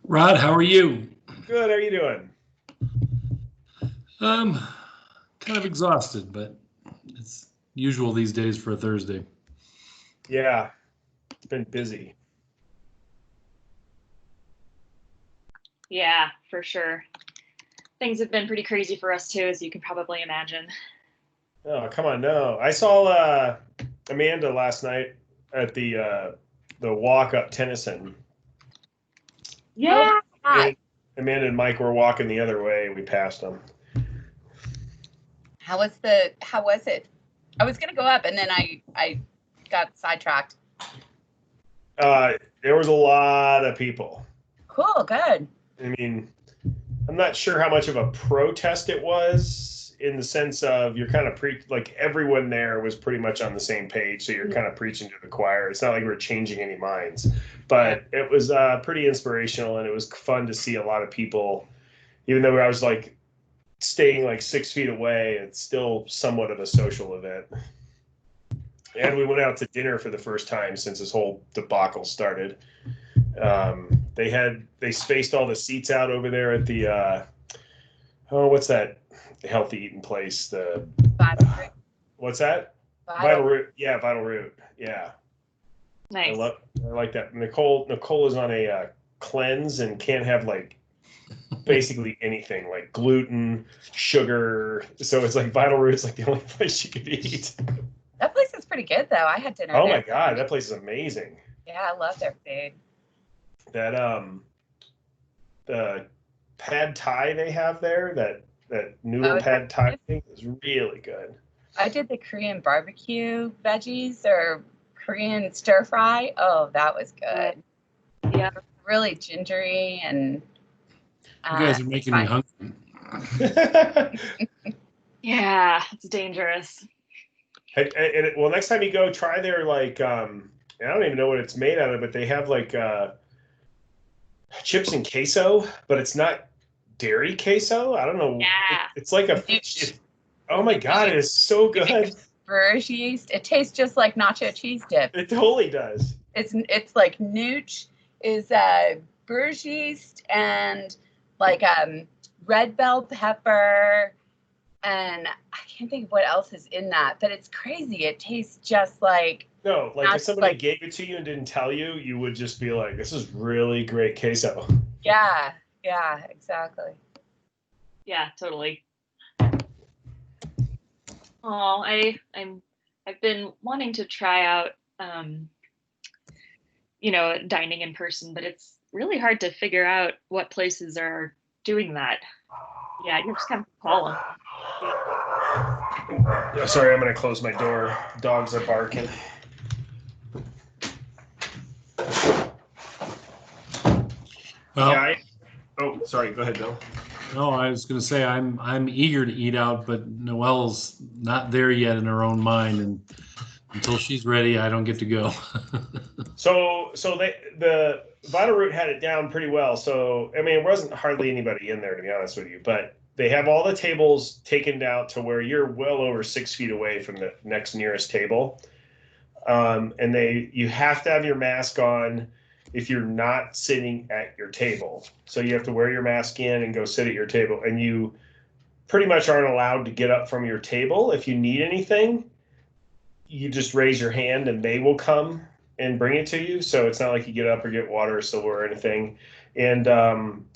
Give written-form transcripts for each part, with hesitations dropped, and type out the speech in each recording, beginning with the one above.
Rod, how are you? Good. How are you doing? Um, kind of exhausted, but it's usual these days for a Thursday. Yeah, it's been busy. Yeah, for sure. Things have been pretty crazy for us too, as you can probably imagine. Oh, come on, no. I saw Amanda last night at the walk up Tennyson. Yeah. And Amanda and Mike were walking the other way. We passed them. How was it? I was gonna go up and then I got sidetracked. There was a lot of people. Cool, good. I mean, I'm not sure how much of a protest it was in the sense of you're kind of like everyone there was pretty much on the same page, so you're kind of preaching to the choir. It's not like we're changing any minds, but it was pretty inspirational, and it was fun to see a lot of people, even though I was like staying like 6 feet away. It's still somewhat of a social event. And we went out to dinner for the first time since this whole debacle started. They spaced all the seats out over there at the what's that healthy eating place? The Vital Root. What's that? Vital Root. Yeah, Vital Root. Yeah. Nice. I like that. Nicole is on a cleanse and can't have like basically anything like gluten, sugar. So it's like Vital Root's like the only place she could eat. That place is pretty good though. I had dinner Oh there. my God, that place is amazing. Yeah, I love their food. That the pad thai they have there, that noodle pad thai thing is really good. I did the Korean barbecue veggies or Korean stir fry. Oh, that was good. Yeah. Really gingery and You guys are making me hungry. Yeah, it's dangerous. Well, next time you go, try their like I don't even know what it's made out of, but they have like chips and queso, but it's not dairy queso. I don't know. Yeah. It's like oh my God, it is so good. Brioche yeast. It tastes just like nacho cheese dip. It totally does. It's like nooch is brioche yeast and like red bell pepper, and I can't think of what else is in that, but it's crazy. It tastes just like if somebody gave it to you and didn't tell you, you would just be like, "This is really great queso." Yeah, exactly. Yeah, totally. Oh, I've been wanting to try out dining in person, but it's really hard to figure out what places are doing that. Yeah, you just kind of call them. Sorry, I'm gonna close my door. Dogs are barking. Well, Sorry. Go ahead, Bill. no, I was going to say I'm eager to eat out, but Noelle's not there yet in her own mind, and until she's ready, I don't get to go. So the Vital Root had it down pretty well. So I mean, it wasn't hardly anybody in there, to be honest with you, but they have all the tables taken down to where you're well over 6 feet away from the next nearest table. And you have to have your mask on if you're not sitting at your table. So you have to wear your mask in and go sit at your table. And you pretty much aren't allowed to get up from your table. If you need anything, you just raise your hand and they will come and bring it to you. So it's not like you get up or get water or silver or anything. And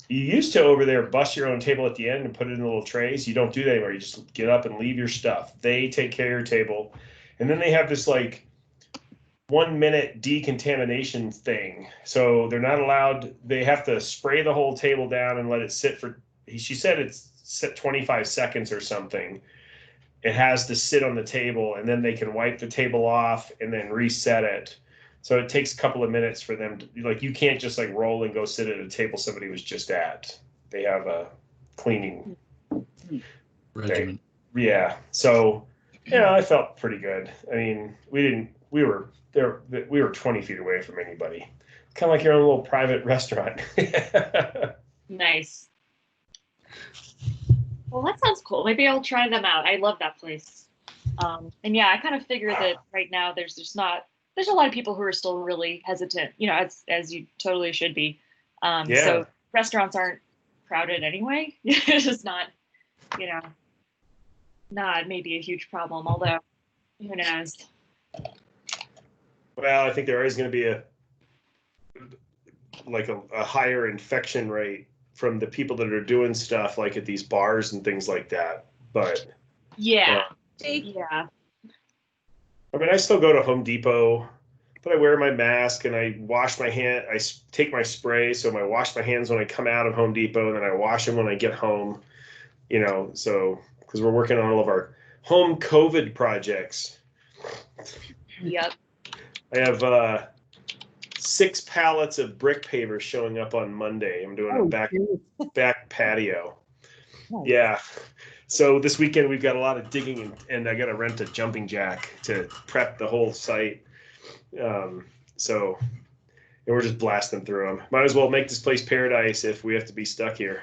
you used to over there bust your own table at the end and put it in little trays. You don't do that anymore. You just get up and leave your stuff. They take care of your table. And then they have this like 1 minute decontamination thing. So they're not allowed, they have to spray the whole table down and let it sit for, she said it's set 25 seconds or something. It has to sit on the table and then they can wipe the table off and then reset it. So it takes a couple of minutes for them to, like, you can't just like roll and go sit at a table somebody was just at. They have a cleaning Regimen. Yeah. So, I felt pretty good. I mean, we were 20 feet away from anybody. Kind of like your own little private restaurant. Nice. Well, that sounds cool. Maybe I'll try them out. I love that place. And yeah, I kind of figure that right now there's a lot of people who are still really hesitant, as you totally should be. So restaurants aren't crowded anyway. It's just not, you know, not maybe a huge problem, although who knows. Well, I think there is going to be a higher infection rate from the people that are doing stuff like at these bars and things like that. But Yeah. Yeah. I mean, I still go to Home Depot, but I wear my mask and I wash my hand. I take my spray, so I wash my hands when I come out of Home Depot, and then I wash them when I get home. So because we're working on all of our home COVID projects. Yep. I have 6 pallets of brick pavers showing up on Monday. I'm doing a back patio. Nice. Yeah. So this weekend we've got a lot of digging, and I got to rent a jumping jack to prep the whole site. And we're just blasting through them. Might as well make this place paradise if we have to be stuck here.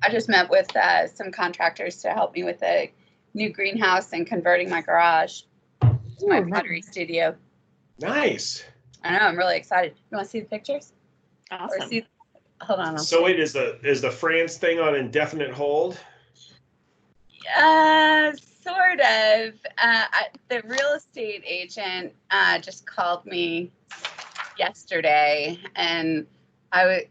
I just met with some contractors to help me with a new greenhouse and converting my garage to my pottery studio. Nice. I know, I'm really excited. You want to see the pictures? Awesome. Hold on. So wait, is the France thing on indefinite hold? Sort of. The real estate agent just called me yesterday, and I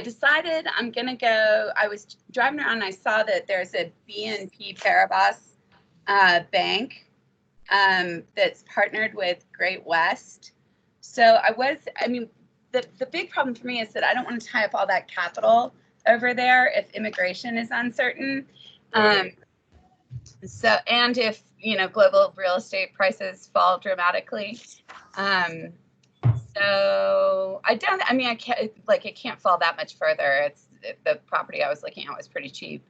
decided I'm gonna go. I was driving around and I saw that there's a BNP Paribas bank that's partnered with Great West. So the big problem for me is that I don't want to tie up all that capital over there if immigration is uncertain. And if global real estate prices fall dramatically. So I can't, it can't fall that much further. The property I was looking at was pretty cheap.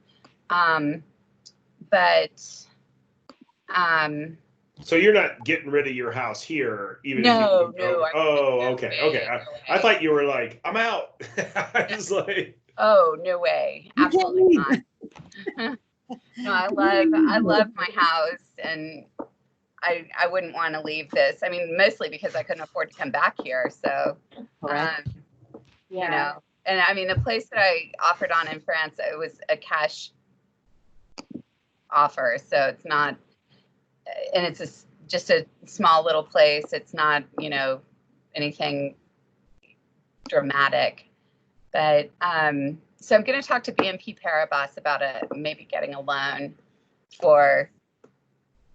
So you're not getting rid of your house here, even no, if you okay. I thought you were like, I'm out. I was like, oh, no way, absolutely not. No, I love my house, and I wouldn't want to leave this. I mean, mostly because I couldn't afford to come back here. So, and I mean, the place that I offered on in France, it was a cash offer. So it's not, and it's just a small little place. It's not, anything dramatic. But so I'm going to talk to BNP Paribas about maybe getting a loan for,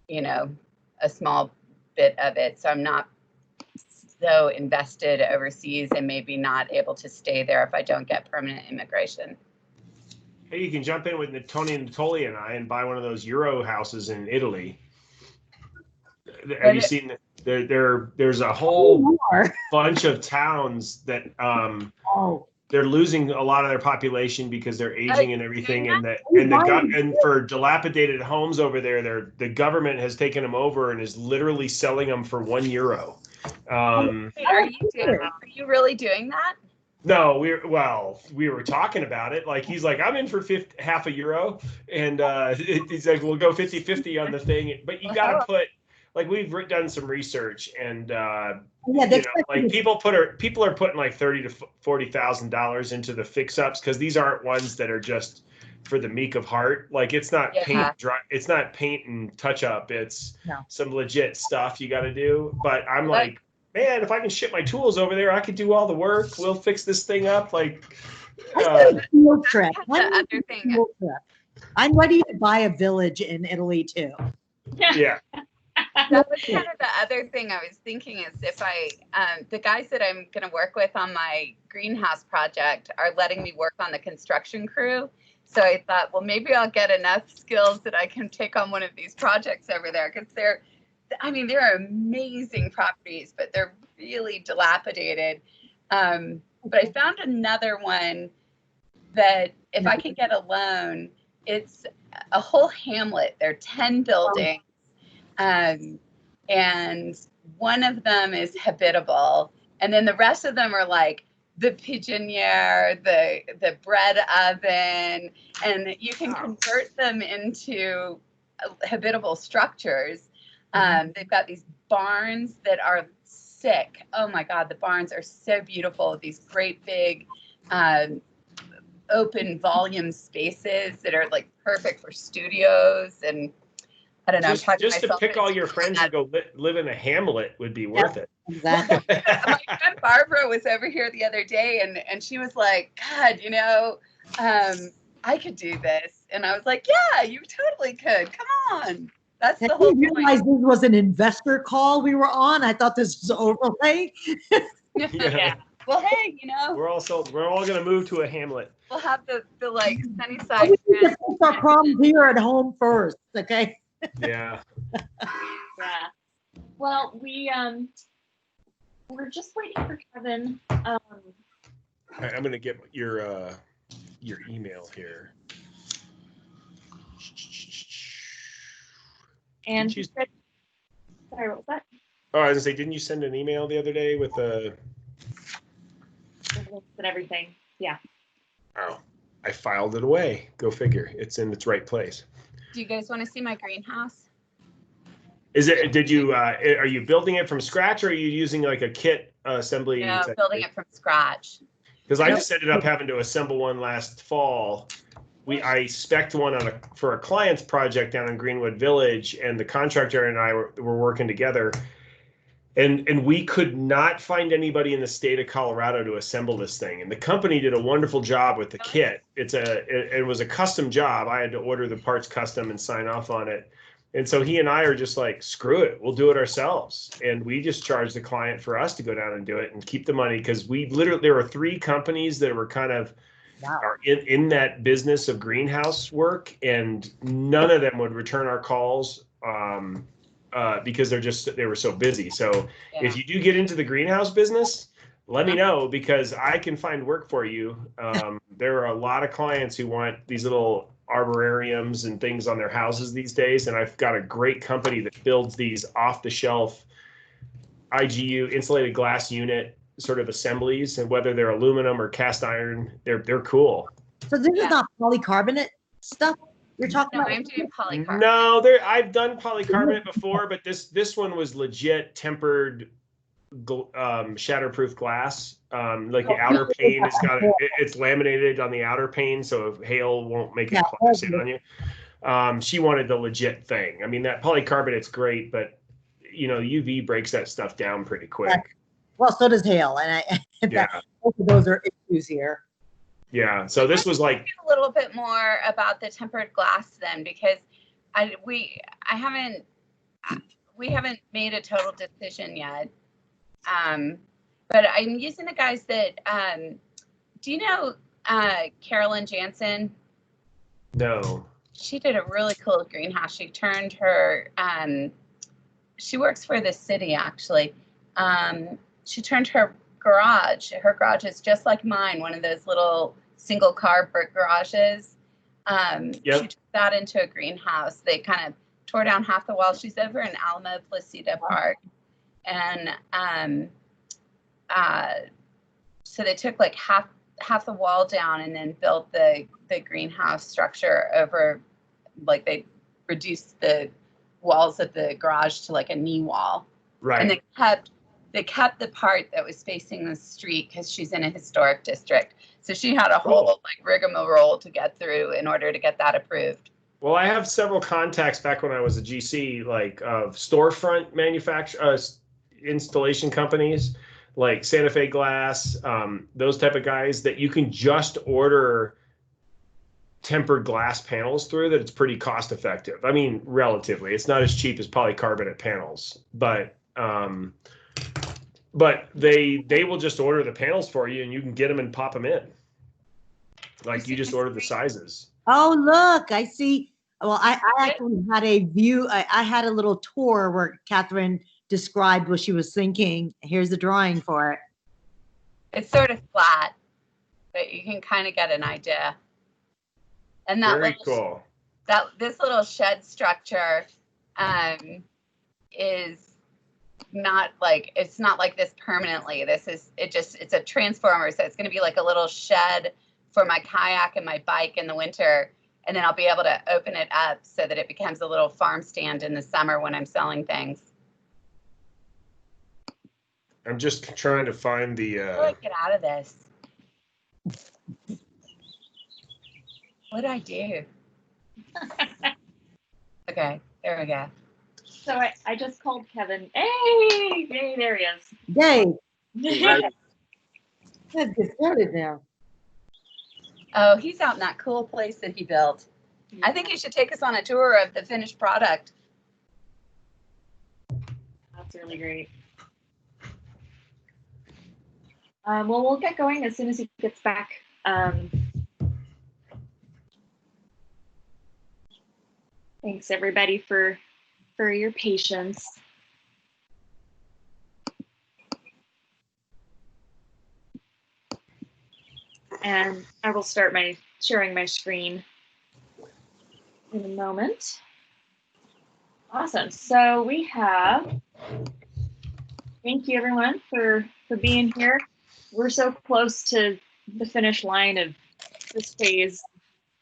a small bit of it. So I'm not so invested overseas and maybe not able to stay there if I don't get permanent immigration. Hey, you can jump in with Tony and Natoli and I and buy one of those Euro houses in Italy. Have you seen there's a whole bunch of towns that they're losing a lot of their population because they're aging and everything, and for dilapidated homes over there, the government has taken them over and is literally selling them for €1. Are you really doing that? No, we were talking about it. Like, he's like, I'm in for half €1, and he's like, we'll go 50-50 on the thing, but you got to put. Like, we've done some research, and people are putting like $30,000 to $40,000 into the fix-ups, because these aren't ones that are just for the meek of heart. Like, it's not it's not paint and touch up. It's some legit stuff you got to do. But I'm like, man, if I can ship my tools over there, I could do all the work. We'll fix this thing up. Like, field trip. I'm ready to buy a village in Italy too. Yeah. That was kind of the other thing I was thinking, is if the guys that I'm going to work with on my greenhouse project are letting me work on the construction crew. So I thought, well, maybe I'll get enough skills that I can take on one of these projects over there, because they're amazing properties, but they're really dilapidated. But I found another one that if I can get a loan, it's a whole hamlet. There are 10 buildings. And one of them is habitable, and then the rest of them are like the pigeoniere, the bread oven, and you can convert them into habitable structures. They've got these barns that are sick. Oh my God, the barns are so beautiful. These great big open volume spaces that are like perfect for studios. And I don't know. I'm talking Just to myself pick all into your friends that. and go live in a hamlet would be worth it. Exactly. My friend Barbara was over here the other day, and she was like, God, I could do this. And I was like, yeah, you totally could. Come on. That's I the whole didn't realize point. this was an investor call we were on. I thought this was overlay. Yeah. Well, hey, We're all gonna move to a hamlet. we'll have the like We Sunnyside. need to fix our problems here at home first, okay? Yeah. Yeah. Well, we're just waiting for Kevin. All right, I'm gonna get your email here. And Did you- he said, sorry, what was that? Oh, I was gonna say, didn't you send an email the other day with The links and everything. Yeah. Oh, I filed it away. Go figure. It's in its right place. Do you guys want to see my greenhouse? Are you building it from scratch, or are you using like a kit assembly? No, building it from scratch. Because I just ended up having to assemble one last fall. I spec'd one for a client's project down in Greenwood Village, and the contractor and I were working together. And we could not find anybody in the state of Colorado to assemble this thing. And the company did a wonderful job with the kit. It was a custom job. I had to order the parts custom and sign off on it. And so he and I are just like, screw it, we'll do it ourselves. And we just charged the client for us to go down and do it and keep the money, because there were 3 companies that were kind of are in that business of greenhouse work, and none of them would return our calls. Because they were so busy. So if you do get into the greenhouse business, let me know, because I can find work for you. There are a lot of clients who want these little arborariums and things on their houses these days. And I've got a great company that builds these off the shelf IGU insulated glass unit sort of assemblies, and whether they're aluminum or cast iron, they're cool. So this is not polycarbonate stuff you're talking No, about? I'm doing polycarbonate. No, I've done polycarbonate before, but this one was legit tempered shatterproof glass. Like the outer pane it's laminated on the outer pane, so hail won't make it collapse in on you. She wanted the legit thing. I mean, that polycarbonate's great, but UV breaks that stuff down pretty quick. Yeah. Well, so does hail, and both of those are issues here. Yeah. So this was like a little bit more about the tempered glass then, because we haven't made a total decision yet. But I'm using the guys that do you know Carolyn Jansen? No. She did a really cool greenhouse. She turned her she works for the city actually. She turned her garage is just like mine, one of those little single car brick garages. She turned that into a greenhouse. They kind of tore down half the wall. She's over in Alamo Placida Park. And so they took like half the wall down and then built the greenhouse structure over, like they reduced the walls of the garage to like a knee wall. Right. And they kept the part that was facing the street because she's in a historic district. So she had a whole like rigmarole to get through in order to get that approved. Well, I have several contacts back when I was a GC, like of storefront installation companies like Santa Fe Glass, those type of guys that you can just order tempered glass panels through, that it's pretty cost effective. I mean, relatively, it's not as cheap as polycarbonate panels, but they will just order the panels for you and you can get them and pop them in. Like you just order the sizes. Oh, look, I see. Well, I actually had a view. I had a little tour where Catherine described what she was thinking. Here's the drawing for it. It's sort of flat, but you can kind of get an idea. And that very cool. This little shed structure is not like, it's not like this permanently. It's a transformer. So it's going to be like a little shed for my kayak and my bike in the winter. And then I'll be able to open it up so that it becomes a little farm stand in the summer when I'm selling things. I'm just trying to find the. How do I get out of this? What do I do? Okay, there we go. So I just called Kevin. Hey, hey, there he is. Yay, Right. let's get started now. Oh, he's out in that cool place that he built. I think you should take us on a tour of the finished product. That's really great. Well, we'll get going as soon as he gets back. Thanks everybody for your patience. And I will start sharing my screen in a moment. Awesome. So we have, thank you everyone for being here. We're so close to the finish line of this phase,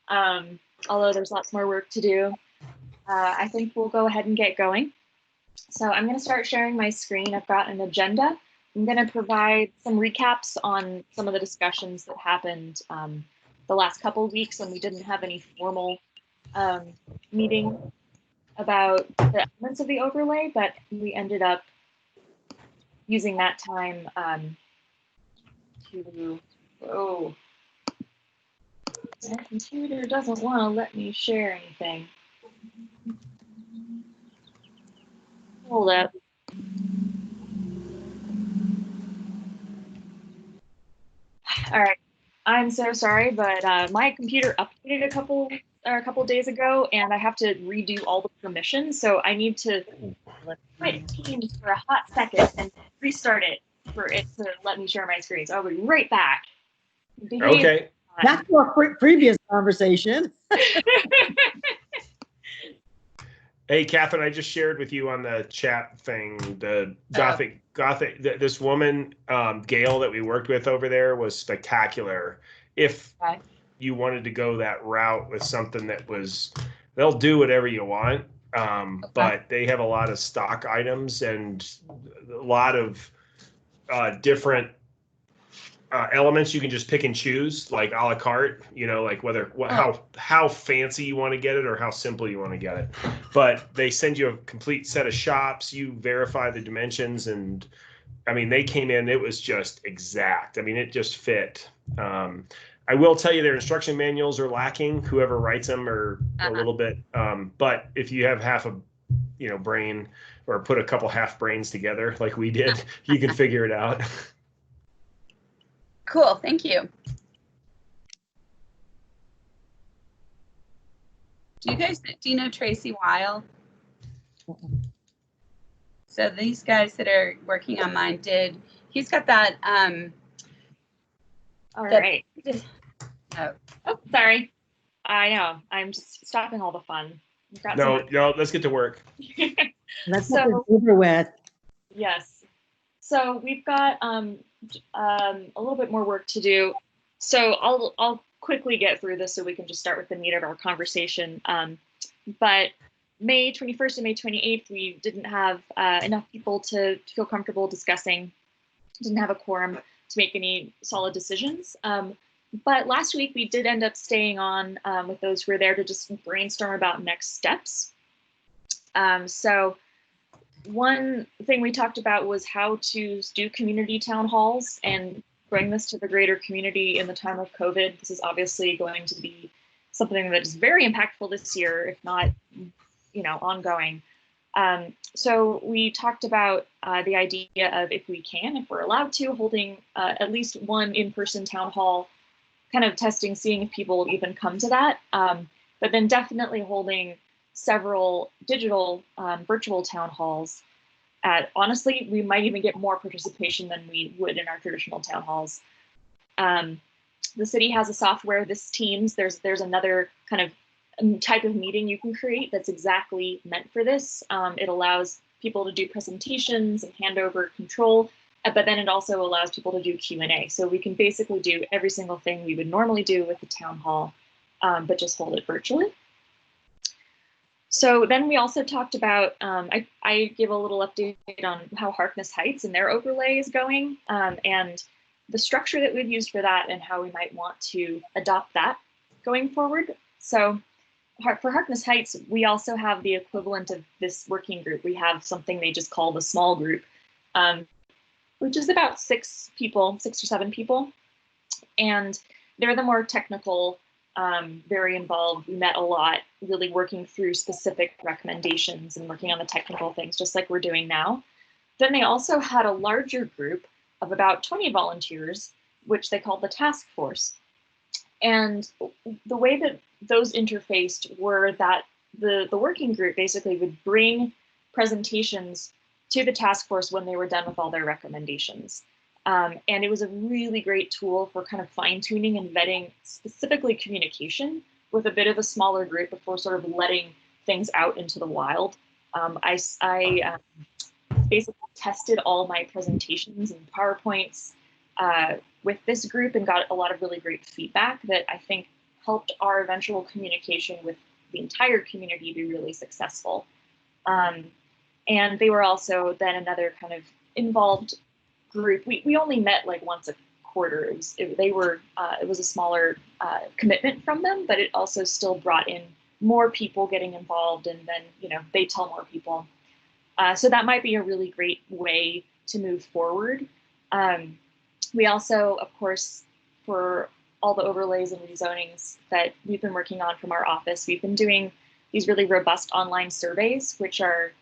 although there's lots more work to do. I think we'll go ahead and get going. So I'm going to start sharing my screen. I've got an agenda. I'm going to provide some recaps on some of the discussions that happened the last couple of weeks when we didn't have any formal meeting about the elements of the overlay, but we ended up using that time to, oh, my computer doesn't want to let me share anything. Hold up. All right, I'm so sorry, but my computer updated a couple days ago, and I have to redo all the permissions. So I need to quit Teams for a hot second and restart it for it to let me share my screen. So I'll be right back. Okay. That's our previous conversation. Hey, Catherine, I just shared with you on the chat thing, the Gothic, this woman, Gail, that we worked with over there was spectacular. If you wanted to go that route with something that was, they'll do whatever you want, but they have a lot of stock items and a lot of different elements you can just pick and choose, like a la carte, you know, like how fancy you want to get it or how simple you want to get it. But they send you a complete set of shops, you verify the dimensions, and I mean, they came in, it was just exact. I mean, it just fit. I will tell you their instruction manuals are lacking. Whoever writes them are a little bit, but if you have half a brain, or put a couple half brains together like we did, you can figure it out. Cool, thank you. Do you know Tracy Weil? So these guys that are working on mine he's got that, all right. Oh, sorry. I know, I'm just stopping all the fun. No, let's get to work. Let's get this over with. Yes. So we've got a little bit more work to do. So I'll quickly get through this so we can just start with the meat of our conversation. But May 21st and May 28th, we didn't have enough people to feel comfortable discussing, didn't have a quorum to make any solid decisions. But last week we did end up staying on with those who were there to just brainstorm about next steps. So one thing we talked about was how to do community town halls and bring this to the greater community in the time of COVID. This is obviously going to be something that is very impactful this year, if not, ongoing. So we talked about the idea of, if we're allowed to, holding at least one in-person town hall, kind of testing, seeing if people even come to that, but then definitely holding several digital virtual town halls. Honestly, we might even get more participation than we would in our traditional town halls. The city has a software, this Teams, there's another kind of type of meeting you can create that's exactly meant for this. It allows people to do presentations and hand over control, but then it also allows people to do Q&A. So we can basically do every single thing we would normally do with the town hall, but just hold it virtually. So then we also talked about, I give a little update on how Harkness Heights and their overlay is going, and the structure that we've used for that and how we might want to adopt that going forward. So for Harkness Heights, we also have the equivalent of this working group. We have something they just call the small group, which is about 6 or 7 people. And they're the more technical, very involved. We met a lot, really working through specific recommendations and working on the technical things, just like we're doing now. Then they also had a larger group of about 20 volunteers, which they called the task force. And the way that those interfaced were that the working group basically would bring presentations to the task force when they were done with all their recommendations. And it was a really great tool for kind of fine tuning and vetting specifically communication with a bit of a smaller group before sort of letting things out into the wild. I basically tested all my presentations and PowerPoints with this group and got a lot of really great feedback that I think helped our eventual communication with the entire community be really successful. And they were also then another kind of involved group. We only met like once a quarter. It was a smaller commitment from them, but it also still brought in more people getting involved, and then they tell more people. So that might be a really great way to move forward. We also, of course, for all the overlays and rezonings that we've been working on from our office, we've been doing these really robust online surveys, which are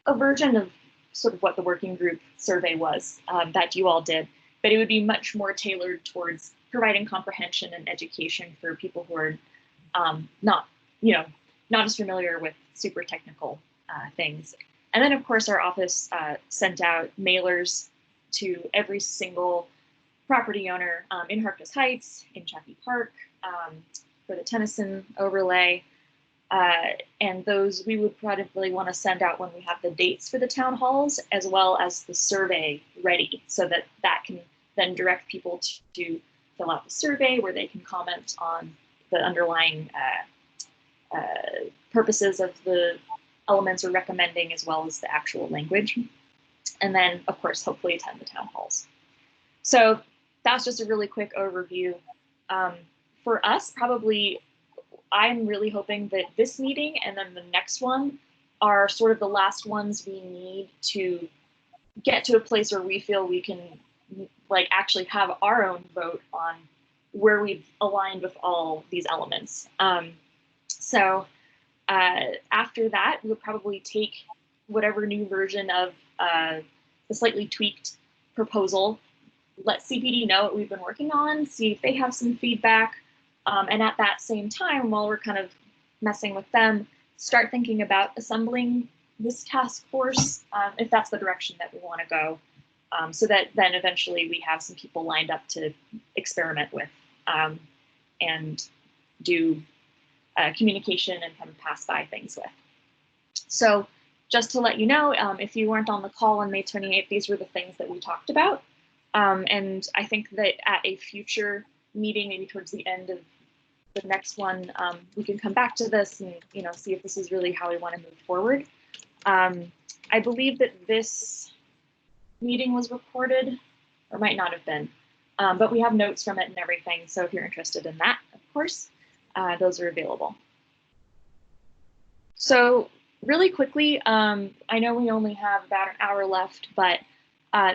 a version of sort of what the working group survey was that you all did, but it would be much more tailored towards providing comprehension and education for people who are not as familiar with super technical things. And then, of course, our office sent out mailers to every single property owner in Harkness Heights, in Chaffee Park, for the Tennyson overlay. And those we would probably want to send out when we have the dates for the town halls, as well as the survey ready, so that can then direct people to fill out the survey where they can comment on the underlying purposes of the elements we're recommending, as well as the actual language. And then, of course, hopefully attend the town halls. So that's just a really quick overview. For us, probably, I'm really hoping that this meeting and then the next one are sort of the last ones we need to get to a place where we feel we can actually have our own vote on where we've aligned with all these elements. So after that, we'll probably take whatever new version of the slightly tweaked proposal, let CPD know what we've been working on, see if they have some feedback, and at that same time, while we're kind of messing with them, start thinking about assembling this task force, if that's the direction that we want to go, so that then eventually we have some people lined up to experiment with and do communication and kind of pass by things with. So just to let you know, if you weren't on the call on May 28th, these were the things that we talked about. And I think that at a future meeting, maybe towards the end of the next one, we can come back to this and see if this is really how we want to move forward. I believe that this meeting was recorded, or might not have been, but we have notes from it and everything. So if you're interested in that, of course, those are available. So really quickly, I know we only have about an hour left, but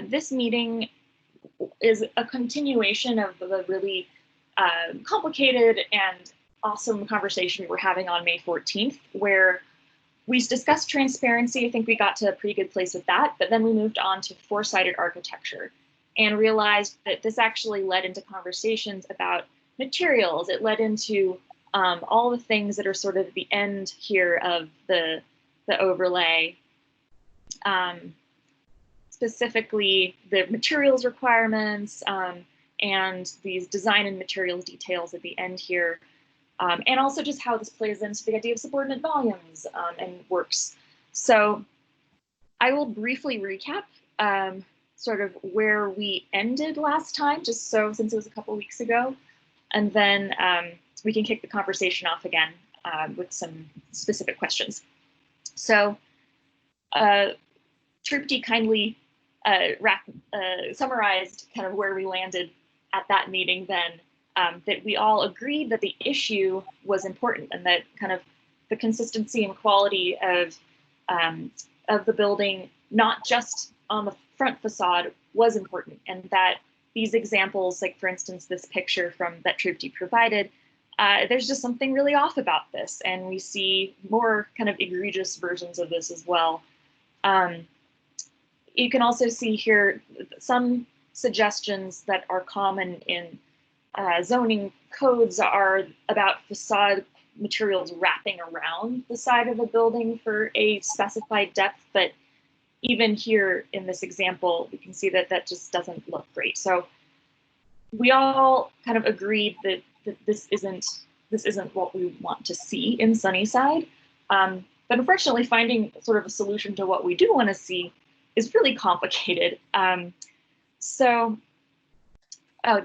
this meeting is a continuation of the really complicated and awesome conversation we were having on May 14th, where we discussed transparency. I think we got to a pretty good place with that, but then we moved on to four-sided architecture and realized that this actually led into conversations about materials. It led into all the things that are sort of the end here of the overlay, specifically the materials requirements and these design and materials details at the end here, and also just how this plays into the idea of subordinate volumes and works. So I will briefly recap sort of where we ended last time, just so since it was a couple weeks ago, and then we can kick the conversation off again with some specific questions. So Tripti kindly summarized kind of where we landed at that meeting then, that we all agreed that the issue was important and that kind of the consistency and quality of the building, not just on the front facade, was important, and that these examples, like for instance this picture that Tripti provided, there's just something really off about this, and we see more kind of egregious versions of this as well. You can also see here some suggestions that are common in zoning codes are about facade materials wrapping around the side of a building for a specified depth, but even here in this example, we can see that that just doesn't look great. So we all kind of agreed that this isn't what we want to see in Sunnyside. But unfortunately, finding sort of a solution to what we do want to see is really complicated.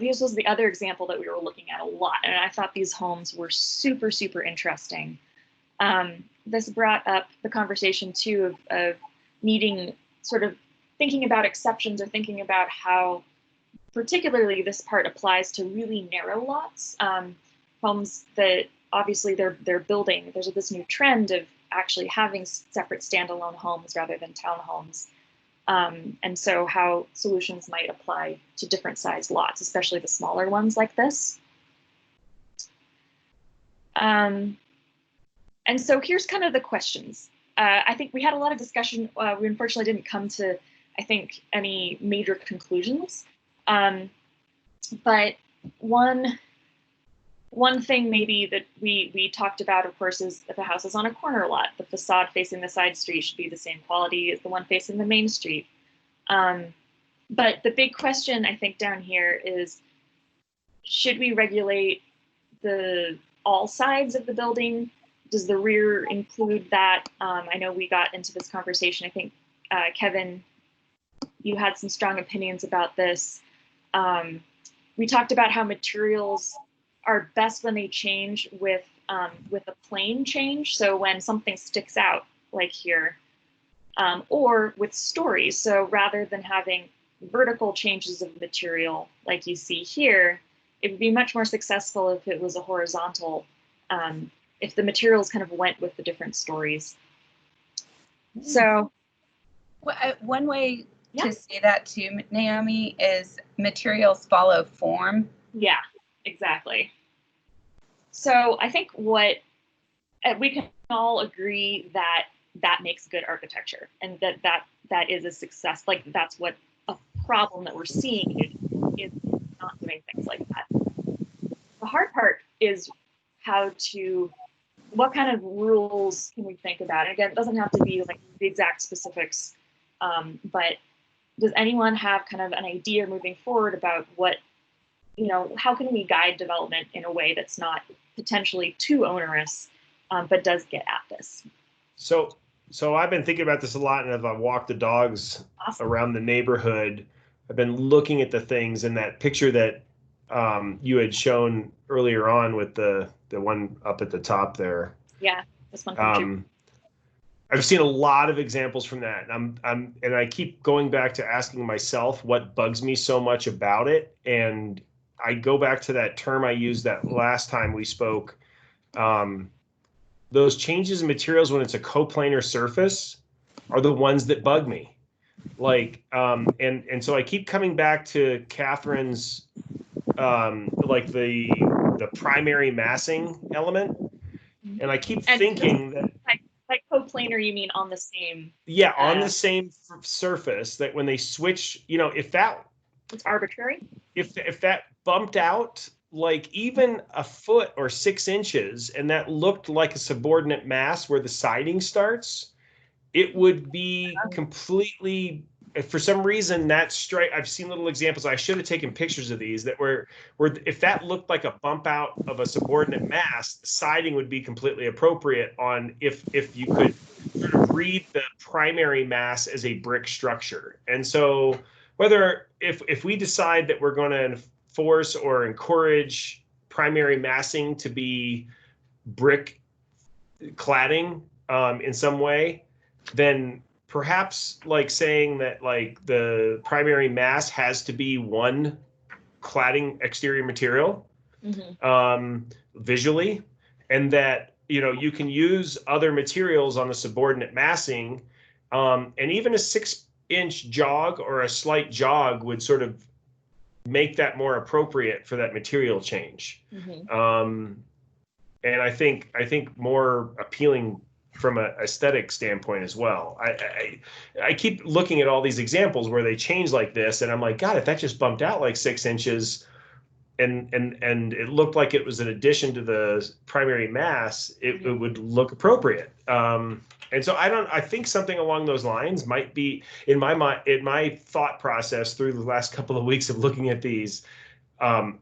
This was the other example that we were looking at a lot, and I thought these homes were super, super interesting. This brought up the conversation too of needing sort of thinking about exceptions or thinking about how particularly this part applies to really narrow lots, homes that obviously they're building. There's this new trend of actually having separate standalone homes rather than townhomes. And so how solutions might apply to different size lots, especially the smaller ones like this. And so here's kind of the questions. I think we had a lot of discussion. We unfortunately didn't come to, I think, any major conclusions. But one thing maybe that we talked about, of course, is if a house is on a corner lot, the facade facing the side street should be the same quality as the one facing the main street. But the big question, I think, down here is, should we regulate all sides of the building? Does the rear include that? I know we got into this conversation. I think, Kevin, you had some strong opinions about this. We talked about how materials are best when they change with a plane change. So when something sticks out, like here, or with stories. So rather than having vertical changes of material, like you see here, it would be much more successful if it was a horizontal, if the materials kind of went with the different stories. So one way to say that too, Naomi, is materials follow form. Yeah, exactly. So I think what we can all agree that makes good architecture, and that is a success. Like that's what a problem that we're seeing is not doing things like that. The hard part is what kind of rules can we think about? And again, it doesn't have to be like the exact specifics, but does anyone have kind of an idea moving forward about how can we guide development in a way that's not potentially too onerous, but does get at this? So I've been thinking about this a lot, and as I walk the dogs around the neighborhood, I've been looking at the things in that picture that you had shown earlier on with the one up at the top there. Yeah, this one. I've seen a lot of examples from that. And I keep going back to asking myself what bugs me so much about it. And I go back to that term I used that last time we spoke. Those changes in materials when it's a coplanar surface are the ones that bug me. Like, and so I keep coming back to Catherine's, like the primary massing element. And I keep thinking that like coplanar, you mean on the same? Yeah, on the same surface, that when they switch, if that, it's arbitrary. If that bumped out like even a foot or 6 inches, and that looked like a subordinate mass where the siding starts, it would be completely. If for some reason that straight, I've seen little examples. I should have taken pictures of these that were if that looked like a bump out of a subordinate mass, the siding would be completely appropriate on if you could sort of read the primary mass as a brick structure. And so whether if we decide that we're going to enforce or encourage primary massing to be brick cladding in some way, then perhaps like saying that like the primary mass has to be one cladding exterior material visually, and that, you know, you can use other materials on the subordinate massing, and even a 6-inch jog or a slight jog would sort of make that more appropriate for that material change. And I think more appealing from an aesthetic standpoint as well. I keep looking at all these examples where they change like this, and I'm like, God, if that just bumped out like 6 inches, and it looked like it was an addition to the primary mass, it would look appropriate. And so I think something along those lines might be in my thought process through the last couple of weeks of looking at these.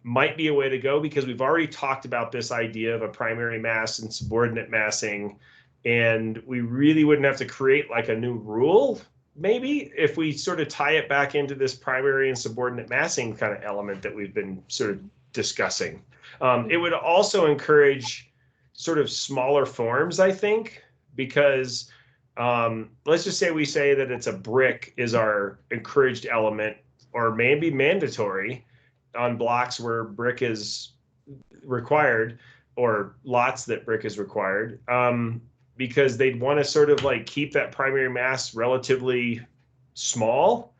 Might be a way to go, because we've already talked about this idea of a primary mass and subordinate massing, and we really wouldn't have to create like a new rule, maybe, if we sort of tie it back into this primary and subordinate massing kind of element that we've been sort of discussing. It would also encourage sort of smaller forms, I think, because let's just say we say that it's a brick is our encouraged element, or maybe mandatory on blocks where brick is required, or lots that brick is required, because they'd want to sort of like keep that primary mass relatively small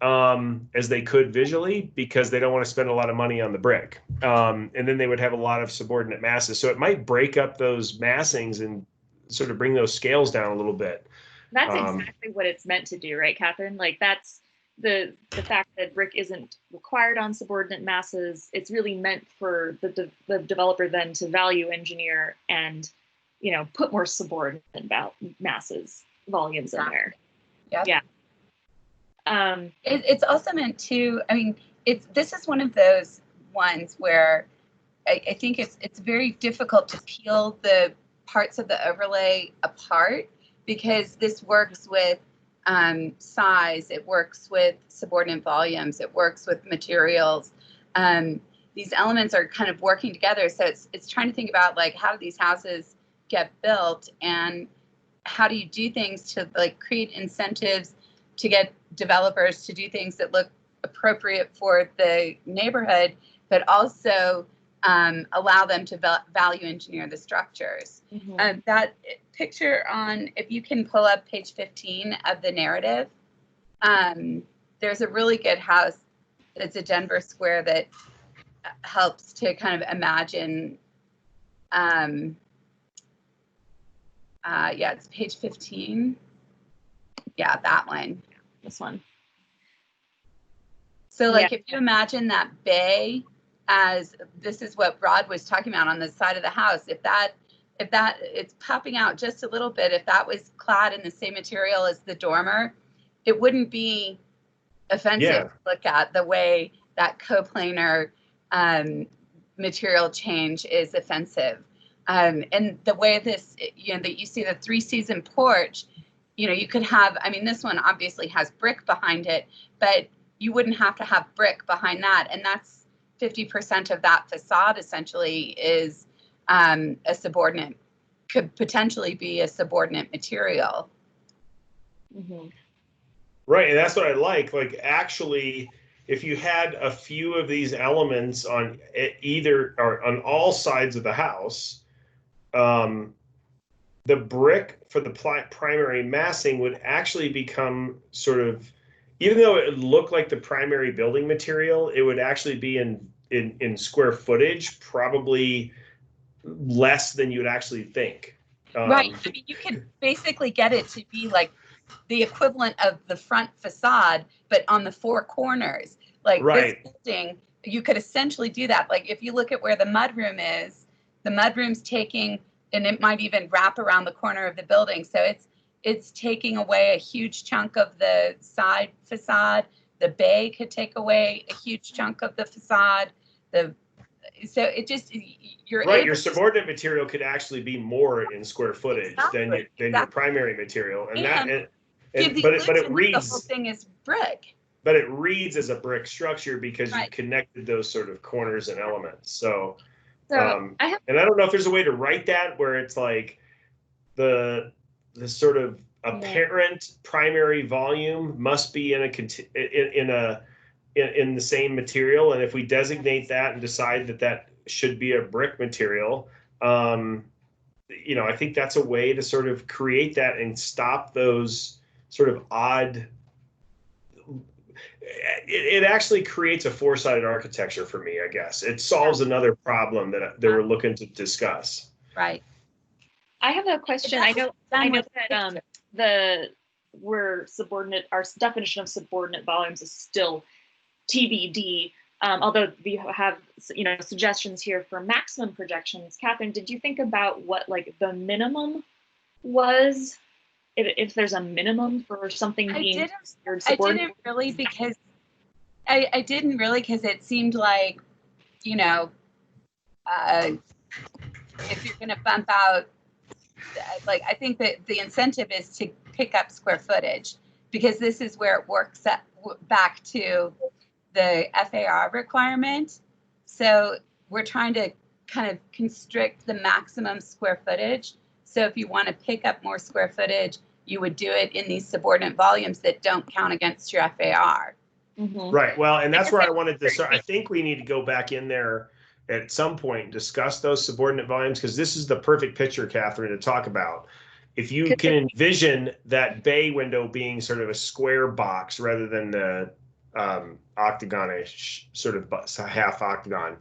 as they could visually, because they don't want to spend a lot of money on the brick. And then they would have a lot of subordinate masses. So it might break up those massings and sort of bring those scales down a little bit. That's exactly what it's meant to do, right, Catherine? Like, that's the fact that brick isn't required on subordinate masses. It's really meant for the developer then to value engineer and, you know, put more subordinate masses volumes in there. Yep. Yeah. It's also meant to, I mean, this is one of those ones where I think it's very difficult to peel the parts of the overlay apart, because this works with size, it works with subordinate volumes, it works with materials. These elements are kind of working together. So it's trying to think about like, how do these houses get built, and how do you do things to like create incentives to get developers to do things that look appropriate for the neighborhood, but also allow them to value engineer the structures. That picture on, if you can pull up page 15 of the narrative, there's a really good house. It's a Denver square that helps to kind of imagine, yeah, it's page 15. Yeah, that one. This one. So like, if you imagine that bay as, this is what Rod was talking about on the side of the house, if that it's popping out just a little bit, if that was clad in the same material as the dormer, it wouldn't be offensive to look at, the way that coplanar material change is offensive. And the way this, you know, that you see the 3-season porch, you know, you could have, I mean, this one obviously has brick behind it, but you wouldn't have to have brick behind that. And that's 50% of that facade essentially is a subordinate, could potentially be a subordinate material. Right, and that's what I like. Like, actually, if you had a few of these elements on either or on all sides of the house, the brick for the primary massing would actually become sort of, even though it looked like the primary building material, it would actually be in square footage, probably less than you'd actually think. Right. I mean, you could basically get it to be like the equivalent of the front facade, but on the 4 corners. Like, this building, you could essentially do that. Like, if you look at where the mudroom is, the mudroom's taking, and it might even wrap around the corner of the building. So it's taking away a huge chunk of the side facade. The bay could take away a huge chunk of the facade. So it just, you're right. Your subordinate material could actually be more in square footage than your primary material, but it reads, the whole thing is brick. But it reads as a brick structure because you connected those sort of corners and elements. So and I don't know if there's a way to write that where it's like, the sort of apparent primary volume must be in the same material, and if we designate that and decide that that should be a brick material, I think that's a way to sort of create that and stop those sort of odd. It actually creates a four-sided architecture for me, I guess. It solves another problem that we're looking to discuss. Right. I have a question. I know that our definition of subordinate volumes is still TBD. Although we have, suggestions here for maximum projections. Catherine, did you think about what like the minimum was? If there's a minimum for something being considered subordinate? I didn't really because it seemed like, if you're going to bump out, like, I think that the incentive is to pick up square footage, because this is where it works back to the FAR requirement. So we're trying to kind of constrict the maximum square footage. So if you want to pick up more square footage, you would do it in these subordinate volumes that don't count against your FAR. Mm-hmm. Right. Well, and that's where I wanted to start. I think we need to go back in there at some point and discuss those subordinate volumes, because this is the perfect picture, Catherine, to talk about. If you can envision that bay window being sort of a square box rather than the octagon-ish, sort of half octagon,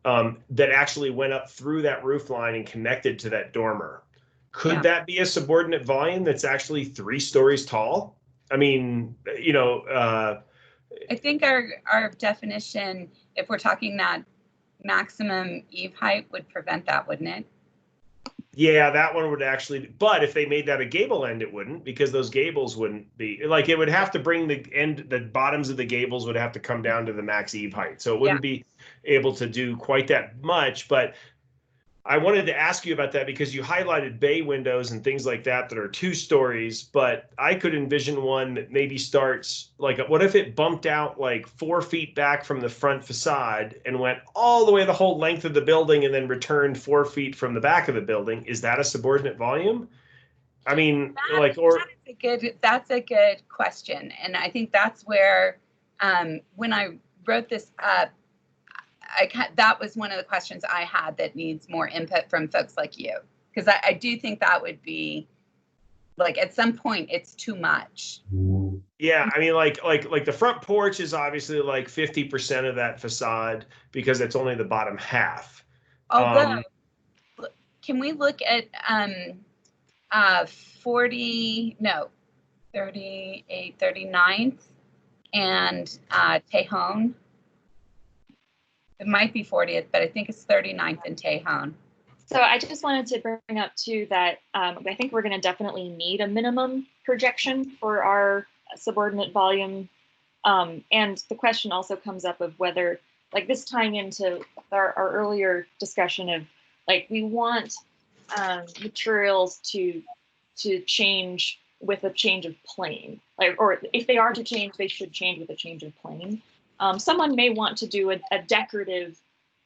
that actually went up through that roof line and connected to that dormer. Could that be a subordinate volume that's actually 3 stories tall? I mean, I think our definition, if we're talking that maximum eave height, would prevent that, wouldn't it? Yeah, that one would actually, but if they made that a gable end, it wouldn't, because those gables wouldn't be, like, it would have to bring the bottoms of the gables would have to come down to the max eave height. So it wouldn't be able to do quite that much. But I wanted to ask you about that because you highlighted bay windows and things like that are 2 stories, but I could envision one that maybe starts like, what if it bumped out like 4 feet back from the front facade and went all the way the whole length of the building and then returned 4 feet from the back of the building? Is that a subordinate volume? I mean, that's a good question. And I think that's where, when I wrote this up, that was one of the questions I had that needs more input from folks like you, because I do think that would be, like, at some point it's too much. Yeah, I mean, like the front porch is obviously like 50% of that facade because it's only the bottom half. Although, can we look at 39th and Tejon? It might be 40th, but I think it's 39th and Tejon. So I just wanted to bring up too that I think we're going to definitely need a minimum projection for our subordinate volume. And the question also comes up of whether, like, this tying into our earlier discussion of, like, we want materials to change with a change of plane, like, or if they are to change, they should change with a change of plane. Someone may want to do a decorative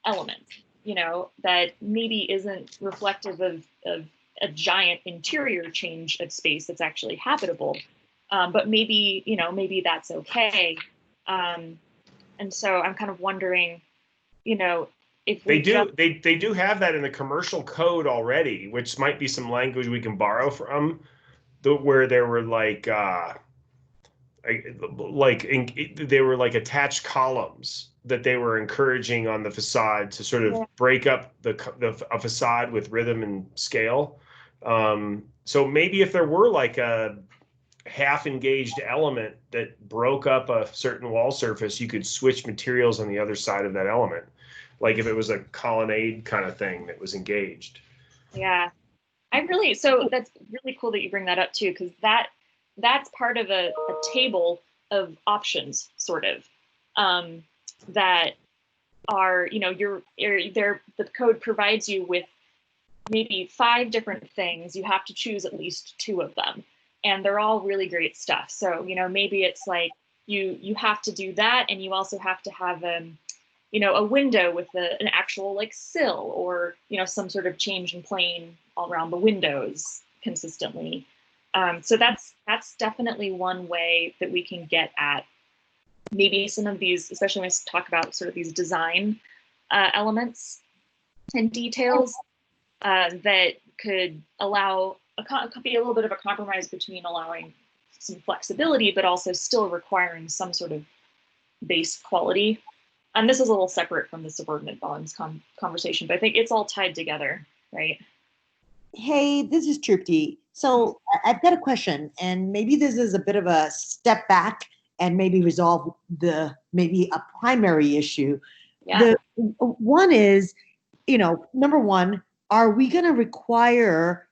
element, that maybe isn't reflective of a giant interior change of space that's actually habitable. But maybe that's okay. And so I'm kind of wondering, if they do have that in the commercial code already, which might be some language we can borrow from, where there were they were like attached columns that they were encouraging on the facade to sort of break up a facade with rhythm and scale. So maybe if there were like a half engaged element that broke up a certain wall surface, you could switch materials on the other side of that element. Like if it was a colonnade kind of thing that was engaged. Yeah, so that's really cool that you bring that up too, because that's part of a table of options, sort of, that are, the code provides you with maybe 5 different things. You have to choose at least 2 of them, and they're all really great stuff. So, maybe it's like you have to do that, and you also have to have a window with an actual like sill, or some sort of change in plane all around the windows consistently. So that's definitely one way that we can get at maybe some of these, especially when we talk about sort of these design elements and details that could allow be a little bit of a compromise between allowing some flexibility, but also still requiring some sort of base quality. And this is a little separate from the subordinate bonds conversation, but I think it's all tied together, right? Hey, this is Trupti. So I've got a question, and maybe this is a bit of a step back and maybe resolve maybe a primary issue. Yeah. The one is, number one, are we going to require,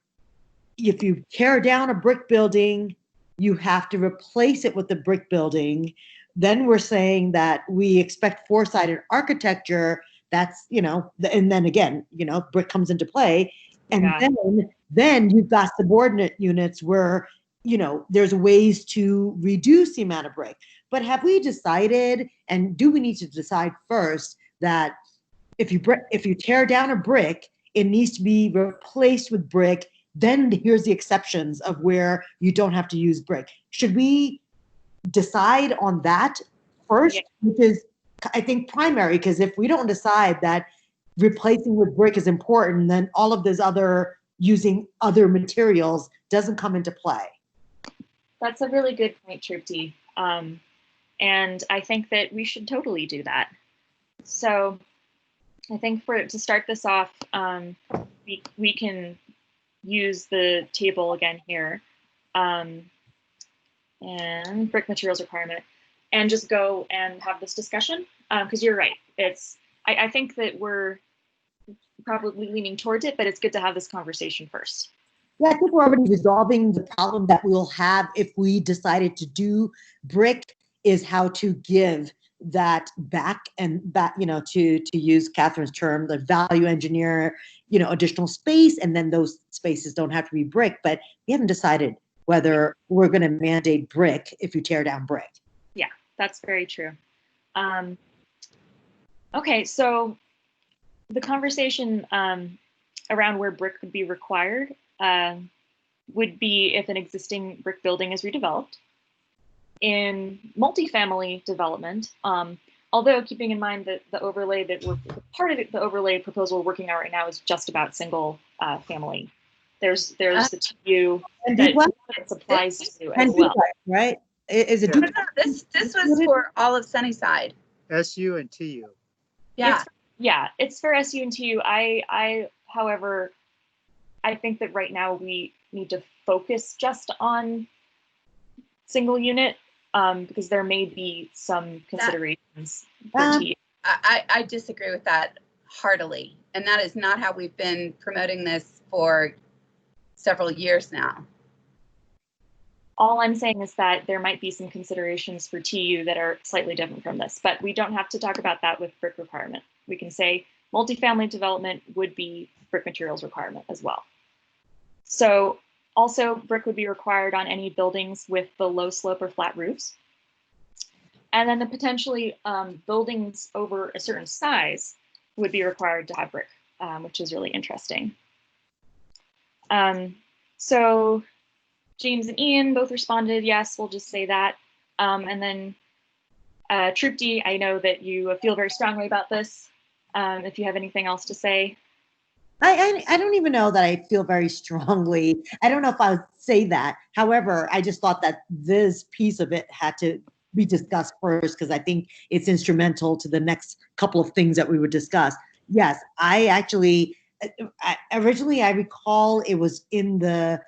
if you tear down a brick building, you have to replace it with a brick building? Then we're saying that we expect foresight in architecture. That's, and then again, brick comes into play. And Yeah. then you've got subordinate units where, there's ways to reduce the amount of brick. But have we decided, and do we need to decide first, that if you tear down a brick, it needs to be replaced with brick? Then here's the exceptions of where you don't have to use brick. Should we decide on that first? Yeah. Which is, I think, primary, because if we don't decide that replacing with brick is important, then all of this other using other materials doesn't come into play. That's a really good point, Trupti. And I think that we should totally do that. So I think to start this off, we can use the table again here, and brick materials requirement, and just go and have this discussion. Because you're right, I think that we're probably leaning towards it, but it's good to have this conversation first. Yeah, I think we're already resolving the problem that we'll have if we decided to do brick, is how to give that back, to use Catherine's term, the value engineer, additional space, and then those spaces don't have to be brick. But we haven't decided whether we're going to mandate brick if you tear down brick. Yeah, that's very true. Okay, so the conversation around where brick would be required would be if an existing brick building is redeveloped. In multifamily development, although keeping in mind that the overlay part of the overlay proposal we're working on right now is just about single family. There's the TU that it applies to as well. Right? Is it? No, this was for all of Sunnyside. SU and TU. Yeah. It's for SU and TU. However, I think that right now we need to focus just on single unit, because there may be some considerations for TU. I disagree with that heartily, and that is not how we've been promoting this for several years now. All I'm saying is that there might be some considerations for TU that are slightly different from this, but we don't have to talk about that with brick requirement. We can say multifamily development would be brick materials requirement as well. So also brick would be required on any buildings with the low slope or flat roofs. And then potentially buildings over a certain size would be required to have brick, which is really interesting. So James and Ian both responded, yes, we'll just say that. And then Trupti, I know that you feel very strongly about this. If you have anything else to say. I don't even know that I feel very strongly. I don't know if I would say that. However, I just thought that this piece of it had to be discussed first, because I think it's instrumental to the next couple of things that we would discuss. Yes, originally I recall it was in the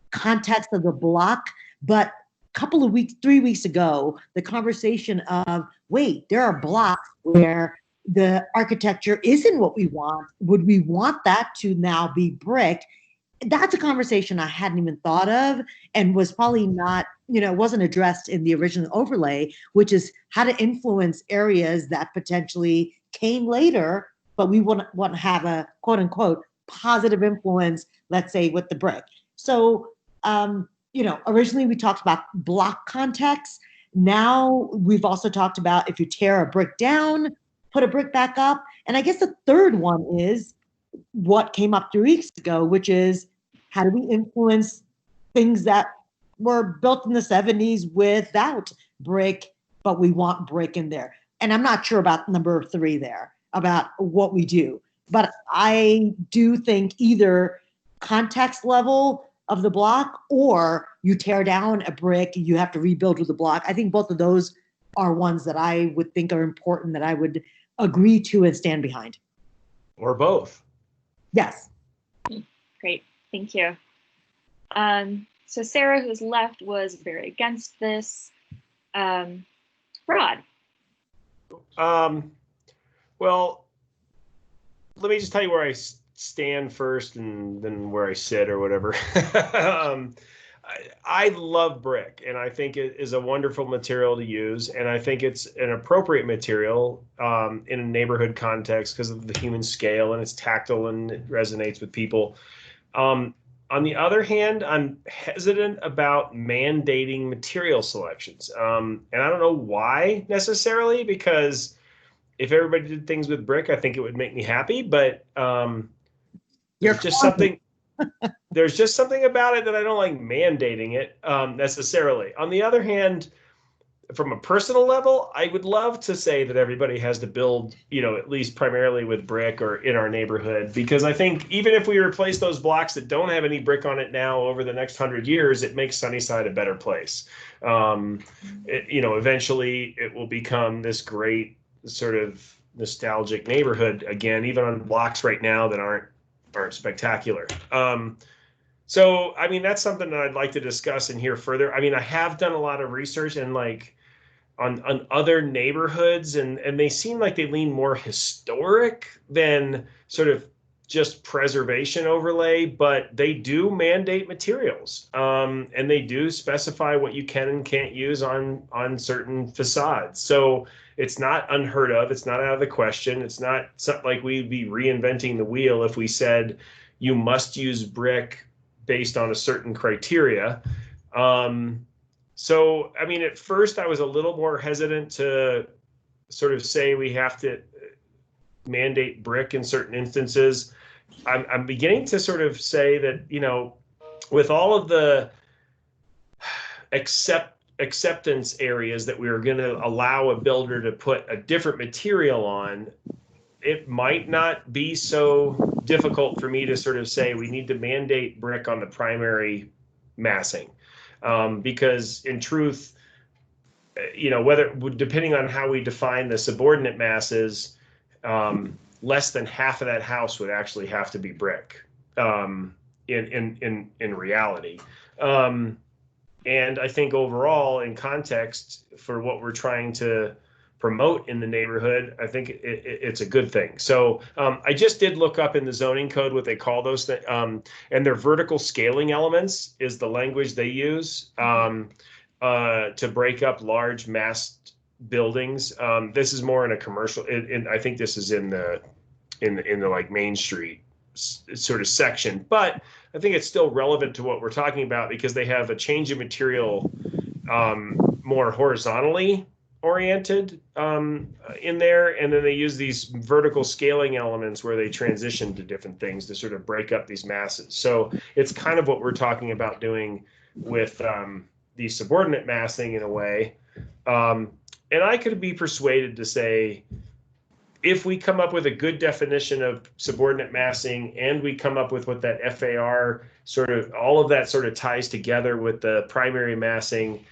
context of the block, but couple of weeks, 3 weeks ago, the conversation of, wait, there are blocks where the architecture isn't what we want. Would we want that to now be brick? That's a conversation I hadn't even thought of, and was probably not, wasn't addressed in the original overlay, which is how to influence areas that potentially came later, but we want to have a quote unquote positive influence, let's say, with the brick. So, originally we talked about block context. Now we've also talked about if you tear a brick down, put a brick back up. And I guess the third one is what came up 3 weeks ago, which is How do we influence things that were built in the 70s without brick, but we want brick in there? And I'm not sure about number 3 there, about what we do. But I do think either context level of the block, or you tear down a brick, you have to rebuild with the block. I think both of those are ones that I would think are important, that I would agree to and stand behind. Or both. Yes. Great, thank you. So Sarah, who's left, was very against this. Rod. Well, let me just tell you where I stand first and then where I sit or whatever. I love brick, and I think it is a wonderful material to use, and I think it's an appropriate material in a neighborhood context because of the human scale, and it's tactile and it resonates with people. On the other hand, I'm hesitant about mandating material selections, and I don't know why necessarily, because if everybody did things with brick, I think it would make me happy, but there's just something about it that I don't like mandating it necessarily. On the other hand, from a personal level, I would love to say that everybody has to build, at least primarily with brick or in our neighborhood, because I think even if we replace those blocks that don't have any brick on it now over the next 100 years, it makes Sunnyside a better place. Eventually it will become this great sort of nostalgic neighborhood again, even on blocks right now that aren't spectacular. So, I mean, that's something that I'd like to discuss and hear further. I mean, I have done a lot of research and on other neighborhoods, and they seem like they lean more historic than sort of just preservation overlay, but they do mandate materials, and they do specify what you can and can't use on certain facades. So it's not unheard of. It's not out of the question. It's not like we'd be reinventing the wheel if we said you must use brick based on a certain criteria. So, I mean, at first I was a little more hesitant to sort of say we have to mandate brick in certain instances. I'm beginning to sort of say that, with all of the acceptance areas that we are going to allow a builder to put a different material on, it might not be so difficult for me to sort of say we need to mandate brick on the primary massing. Because in truth, whether depending on how we define the subordinate masses, less than half of that house would actually have to be brick in reality. And I think overall, in context for what we're trying to promote in the neighborhood, I think it's a good thing. So I just did look up in the zoning code what they call those things, and their vertical scaling elements is the language they use to break up large massed buildings. This is more in a commercial, I think this is in the like Main Street sort of section, but I think it's still relevant to what we're talking about because they have a change of material more horizontally oriented in there, and then they use these vertical scaling elements where they transition to different things to sort of break up these masses. So it's kind of what we're talking about doing with the subordinate massing in a way. And I could be persuaded to say, if we come up with a good definition of subordinate massing and we come up with what that FAR sort of, all of that sort of ties together with the primary massing,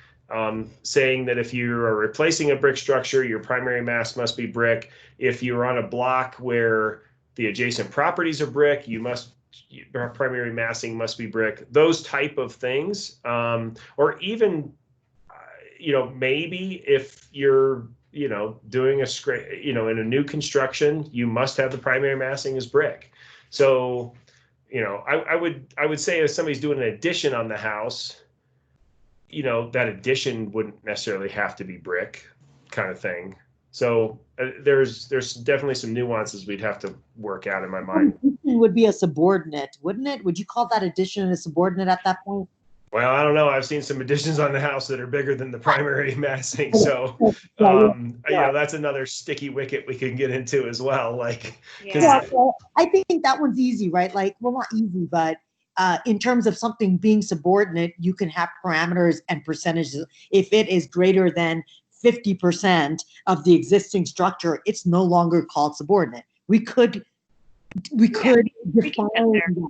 saying that if you are replacing a brick structure, your primary mass must be brick. If you're on a block where the adjacent properties are brick, your primary massing must be brick. Those type of things, or even, maybe if you're, doing in a new construction, you must have the primary massing as brick. So, I would say if somebody's doing an addition on the house, that addition wouldn't necessarily have to be brick kind of thing. So there's definitely some nuances we'd have to work out in my mind. Addition would be a subordinate, wouldn't it? Would you call that addition a subordinate at that point? Well, I don't know. I've seen some additions on the house that are bigger than the primary massing. So, that's another sticky wicket we can get into as well. Yeah. Well, I think that one's easy, right? Like, well, not easy, but in terms of something being subordinate, you can have parameters and percentages. If it is greater than 50% of the existing structure, it's no longer called subordinate. We could define that.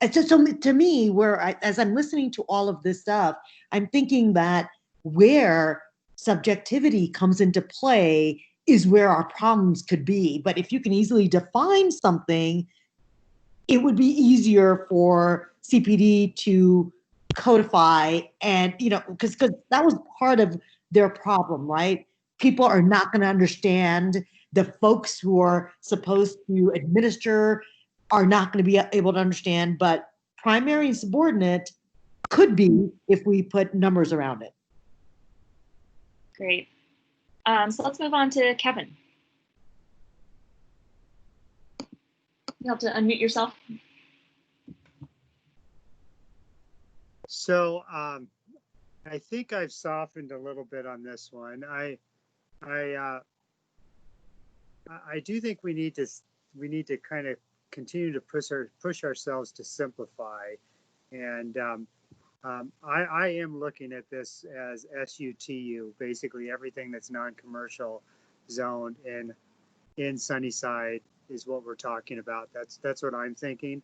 And so to me, as I'm listening to all of this stuff, I'm thinking that where subjectivity comes into play is where our problems could be. But if you can easily define something, it would be easier for CPD to codify and, because that was part of their problem, right? People are not going to understand. The folks who are supposed to administer are not going to be able to understand, but primary and subordinate could be if we put numbers around it. Great. So let's move on to Kevin. You have to unmute yourself. So I think I've softened a little bit on this one. I do think we need to kind of continue to push ourselves to simplify, and I am looking at this as SUTU, basically everything that's non-commercial zoned in Sunnyside is what we're talking about. That's what I'm thinking.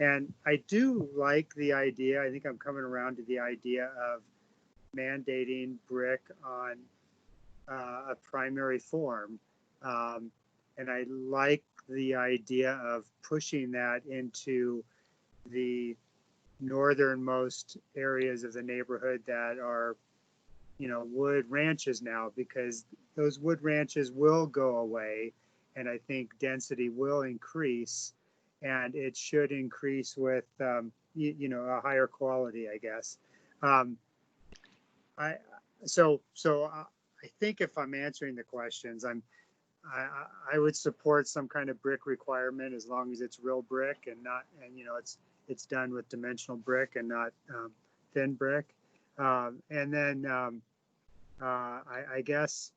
And I do like the idea. I think I'm coming around to the idea of mandating brick on a primary form. And I like the idea of pushing that into the northernmost areas of the neighborhood that are, wood ranches now, because those wood ranches will go away. And I think density will increase, and it should increase with, a higher quality, I guess. I think if I'm answering the questions, I would support some kind of brick requirement as long as it's real brick and it's done with dimensional brick and not thin brick. And then I guess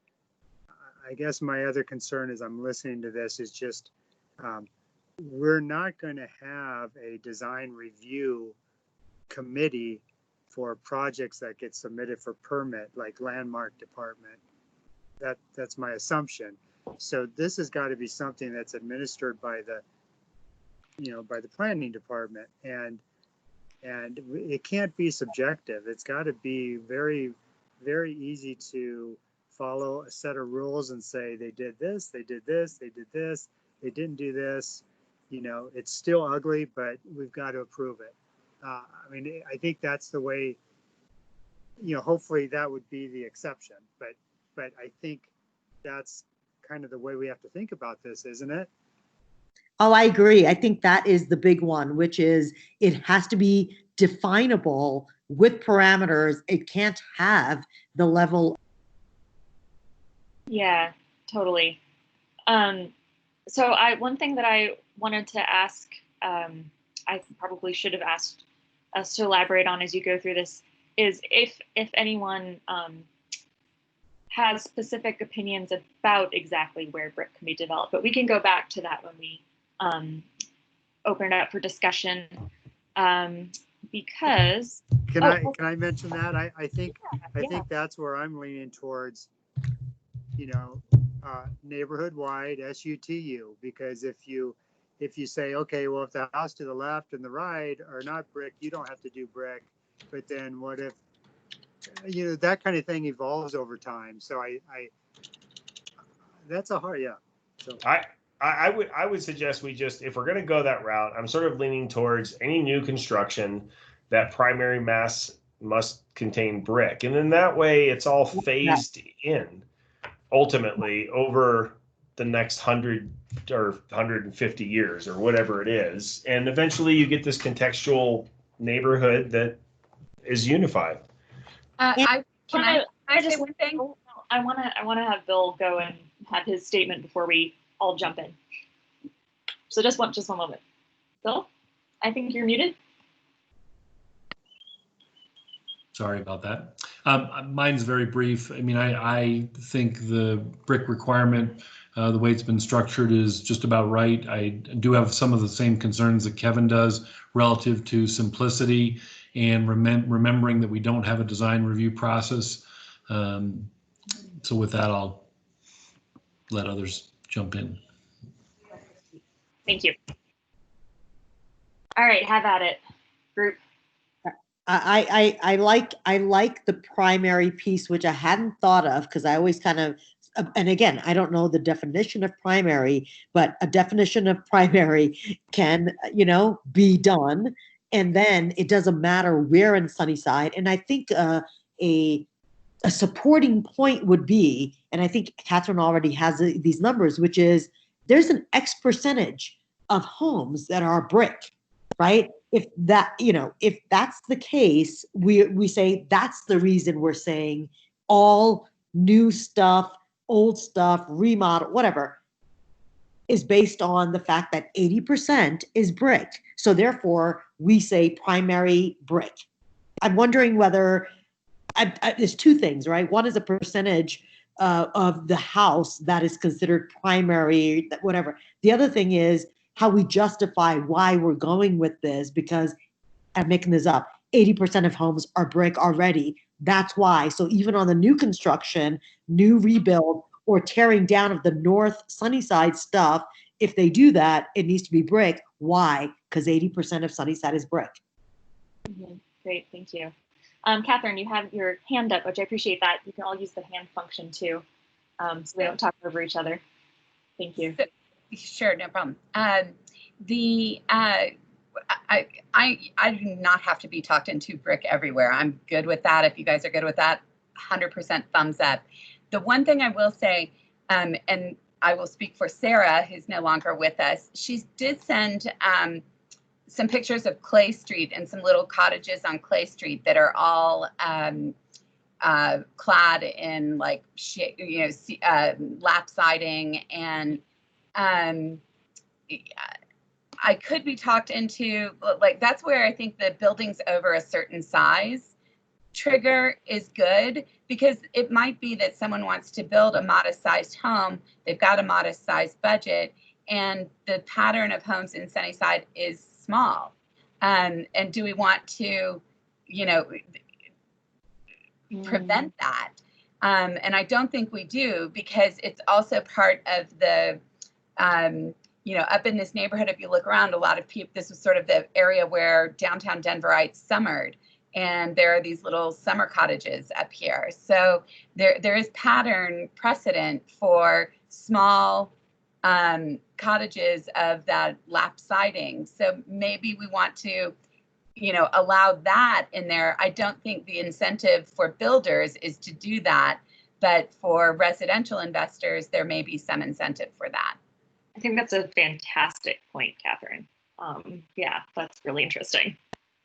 my other concern as I'm listening to this is just we're not going to have a design review committee for projects that get submitted for permit, like landmark department. That's my assumption. So this has got to be something that's administered by the planning department, and it can't be subjective. It's got to be very, very easy to follow a set of rules and say they did this, they did this, they did this, they didn't do this. It's still ugly, but we've got to approve it. I think that's the way. Hopefully that would be the exception, but I think that's kind of the way we have to think about this, isn't it? Oh, I agree. I think that is the big one, which is it has to be definable with parameters. It can't have the level. Yeah, totally. So one thing that I wanted to ask, I probably should have asked us to elaborate on as you go through this, is if anyone has specific opinions about exactly where brick can be developed, but we can go back to that when we open it up for discussion, because can I mention that I think that's where I'm leaning towards, neighborhood wide SUTU, because if you say, okay, well, if the house to the left and the right are not brick, you don't have to do brick. But then what if, that kind of thing evolves over time. So I that's a hard, yeah. So I would suggest we just, if we're going to go that route, I'm sort of leaning towards any new construction that primary mass must contain brick. And then that way it's all phased in ultimately over the next 100 or 150 years or whatever it is. And eventually you get this contextual neighborhood that is unified. I say one thing? I want to have Bill go and have his statement before we all jump in. So just one moment. Bill, I think you're muted. Sorry about that. Mine's very brief. I think the brick requirement The way it's been structured is just about right. I do have some of the same concerns that Kevin does relative to simplicity and remembering that we don't have a design review process. So with that, I'll let others jump in. Thank you. All right, have at it, group. I like the primary piece, which I hadn't thought of because I always kind of, and again, I don't know the definition of primary, but a definition of primary can, be done. And then it doesn't matter where in Sunnyside. And I think a supporting point would be, and I think Catherine already has these numbers, which is there's an X percentage of homes that are brick, right? If that's the case, we say that's the reason we're saying all new stuff, old stuff, remodel, whatever, is based on the fact that 80% is brick. So therefore, we say primary brick. I'm wondering whether there's two things, right? One is a percentage of the house that is considered primary, whatever. The other thing is how we justify why we're going with this, because I'm making this up. 80% of homes are brick already. That's why. So even on the new construction, new rebuild, or tearing down of the North Sunnyside stuff, if they do that, it needs to be brick. Why? Because 80% of Sunnyside is brick. Mm-hmm. Great, thank you. Catherine, you have your hand up, which I appreciate that. You can all use the hand function too, so we don't talk over each other. Thank you. Sure, no problem. I do not have to be talked into brick everywhere. I'm good with that. If you guys are good with that, 100% thumbs up. The one thing I will say, and I will speak for Sarah, who's no longer with us, she did send some pictures of Clay Street and some little cottages on Clay Street that are all clad in like lap siding, and I could be talked into, like, that's where I think the buildings over a certain size trigger is good, because it might be that someone wants to build a modest sized home, they've got a modest sized budget, and the pattern of homes in Sunnyside is small. And do we want to, prevent that? And I don't think we do, because it's also part of the, up in this neighborhood, if you look around, a lot of people, this was sort of the area where downtown Denverites summered. And there are these little summer cottages up here. So there is pattern precedent for small cottages of that lap siding. So maybe we want to, allow that in there. I don't think the incentive for builders is to do that, but for residential investors, there may be some incentive for that. I think that's a fantastic point, Catherine. Yeah, that's really interesting.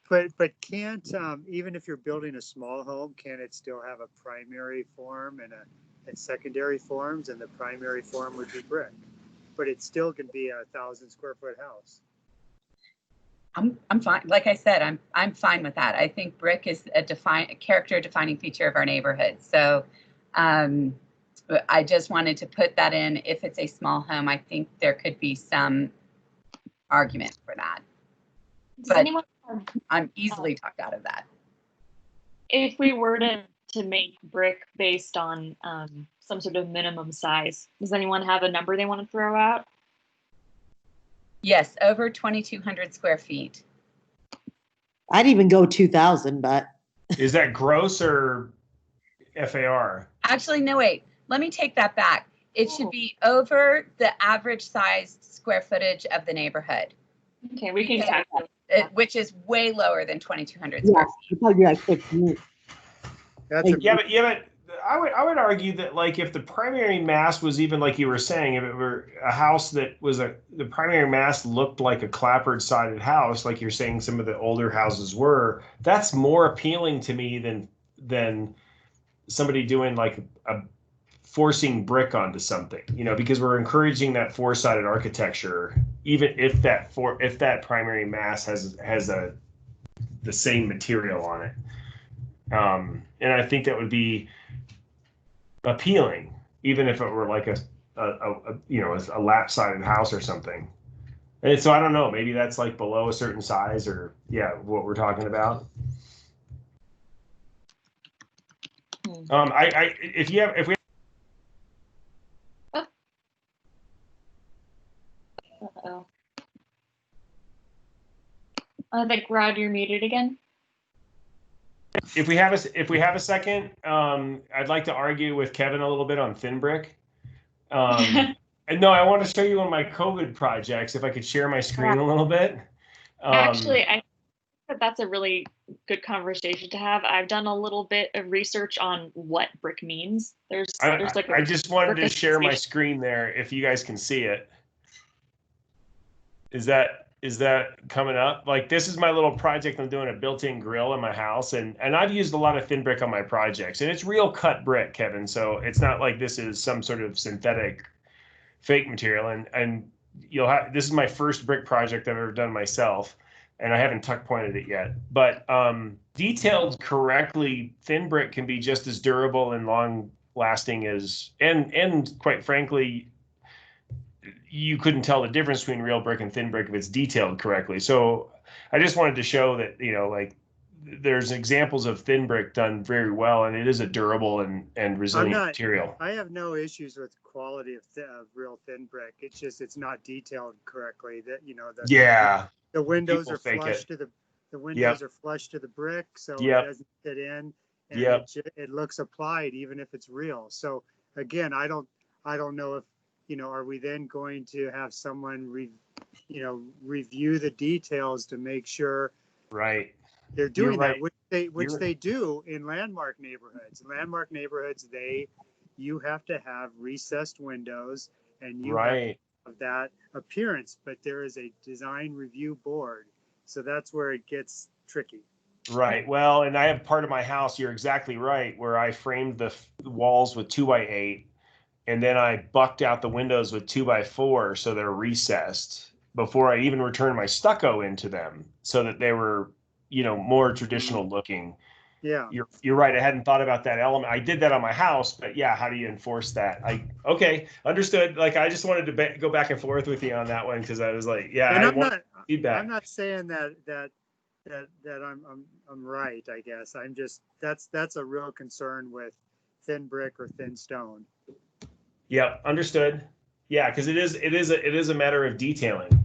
But can't, even if you're building a small home, can it still have a primary form and secondary forms? And the primary form would be brick, but it still can be 1,000 square foot house. I'm fine. Like I said, I'm fine with that. I think brick is a character defining feature of our neighborhood. So I just wanted to put that in. If it's a small home, I think there could be some argument for that. But I'm easily talked out of that. If we were to make brick based on some sort of minimum size, does anyone have a number they want to throw out? Yes, over 2,200 square feet. I'd even go 2,000, but. Is that gross or FAR? Actually, no, wait. Let me take that back. It should be over the average sized square footage of the neighborhood. Okay, we can calculate. Which is way lower than 2,200 square feet. Probably like 15. But I would argue that, like, if the primary mass was even like you were saying, if it were a house that was the primary mass looked like a clapboard sided house, like you're saying some of the older houses were, that's more appealing to me than somebody doing like a forcing brick onto something, because we're encouraging that four-sided architecture, even if that primary mass has the same material on it. And I think that would be appealing, even if it were like a a lap-sided house or something. And so I don't know, maybe that's like below a certain size, or yeah, what we're talking about. If we Uh-oh. I think Rod, you're muted again. if we have a second, I'd like to argue with Kevin a little bit on thin brick. And no, I want to show you one of my COVID projects. If I could share my screen a little bit. Actually, I think that that's a really good conversation to have. I've done a little bit of research on what brick means. There's like I just wanted to brick share my association. screen there, if you guys can see it. Is that coming up? Like, this is my little project. I'm doing a built-in grill in my house, and I've used a lot of thin brick on my projects, and it's real cut brick, Kevin. So it's not like this is some sort of synthetic fake material. And this is my first brick project I've ever done myself, and I haven't tuck pointed it yet. But detailed correctly, thin brick can be just as durable and long lasting as, and quite frankly, you couldn't tell the difference between real brick and thin brick if it's detailed correctly. So I just wanted to show that, like, there's examples of thin brick done very well, and it is a durable and resilient material. I have no issues with quality of real thin brick. It's just it's not detailed correctly. That the windows are flush to the windows are flush to the brick, so it doesn't fit in, and it looks applied even if it's real. So again, I don't know if are we then going to have someone review the details to make sure they're doing that, which they do in landmark neighborhoods. In landmark neighborhoods, you have to have recessed windows, and you have to have that appearance, but there is a design review board. So that's where it gets tricky. Right. Well, and I have part of my house, you're exactly right, where I framed the walls with 2x8, and then I bucked out the windows with 2x4 so they're recessed before I even returned my stucco into them, so that they were, more traditional looking. Yeah. You're right. I hadn't thought about that element. I did that on my house, but yeah, how do you enforce that? Okay, understood. Like, I just wanted to go back and forth with you on that one, because I was like, I want feedback. I'm not saying that I'm right. I guess I'm just that's a real concern with thin brick or thin stone. Yeah, understood. Yeah, because it is a matter of detailing.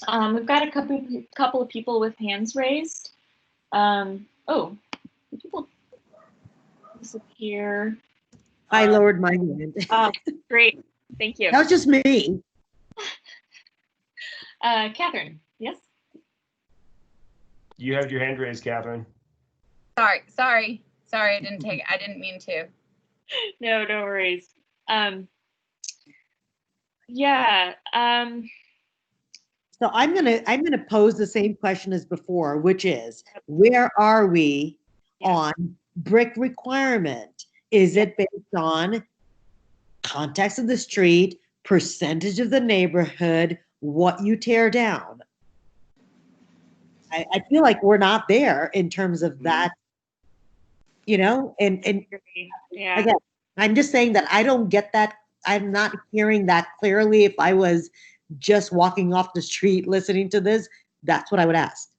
We've got a couple of people with hands raised. People disappear. I lowered my hand. Oh, great. Thank you. That was just me. Catherine, yes? You have your hand raised, Catherine. Sorry. I didn't mean to. No worries. So I'm gonna pose the same question as before, which is, where are we on brick requirement? Is it based on context of the street, percentage of the neighborhood, what you tear down? I feel like we're not there in terms of that, and again, I'm just saying that I don't get that. I'm not hearing that clearly. If I was just walking off the street listening to this, that's what I would ask.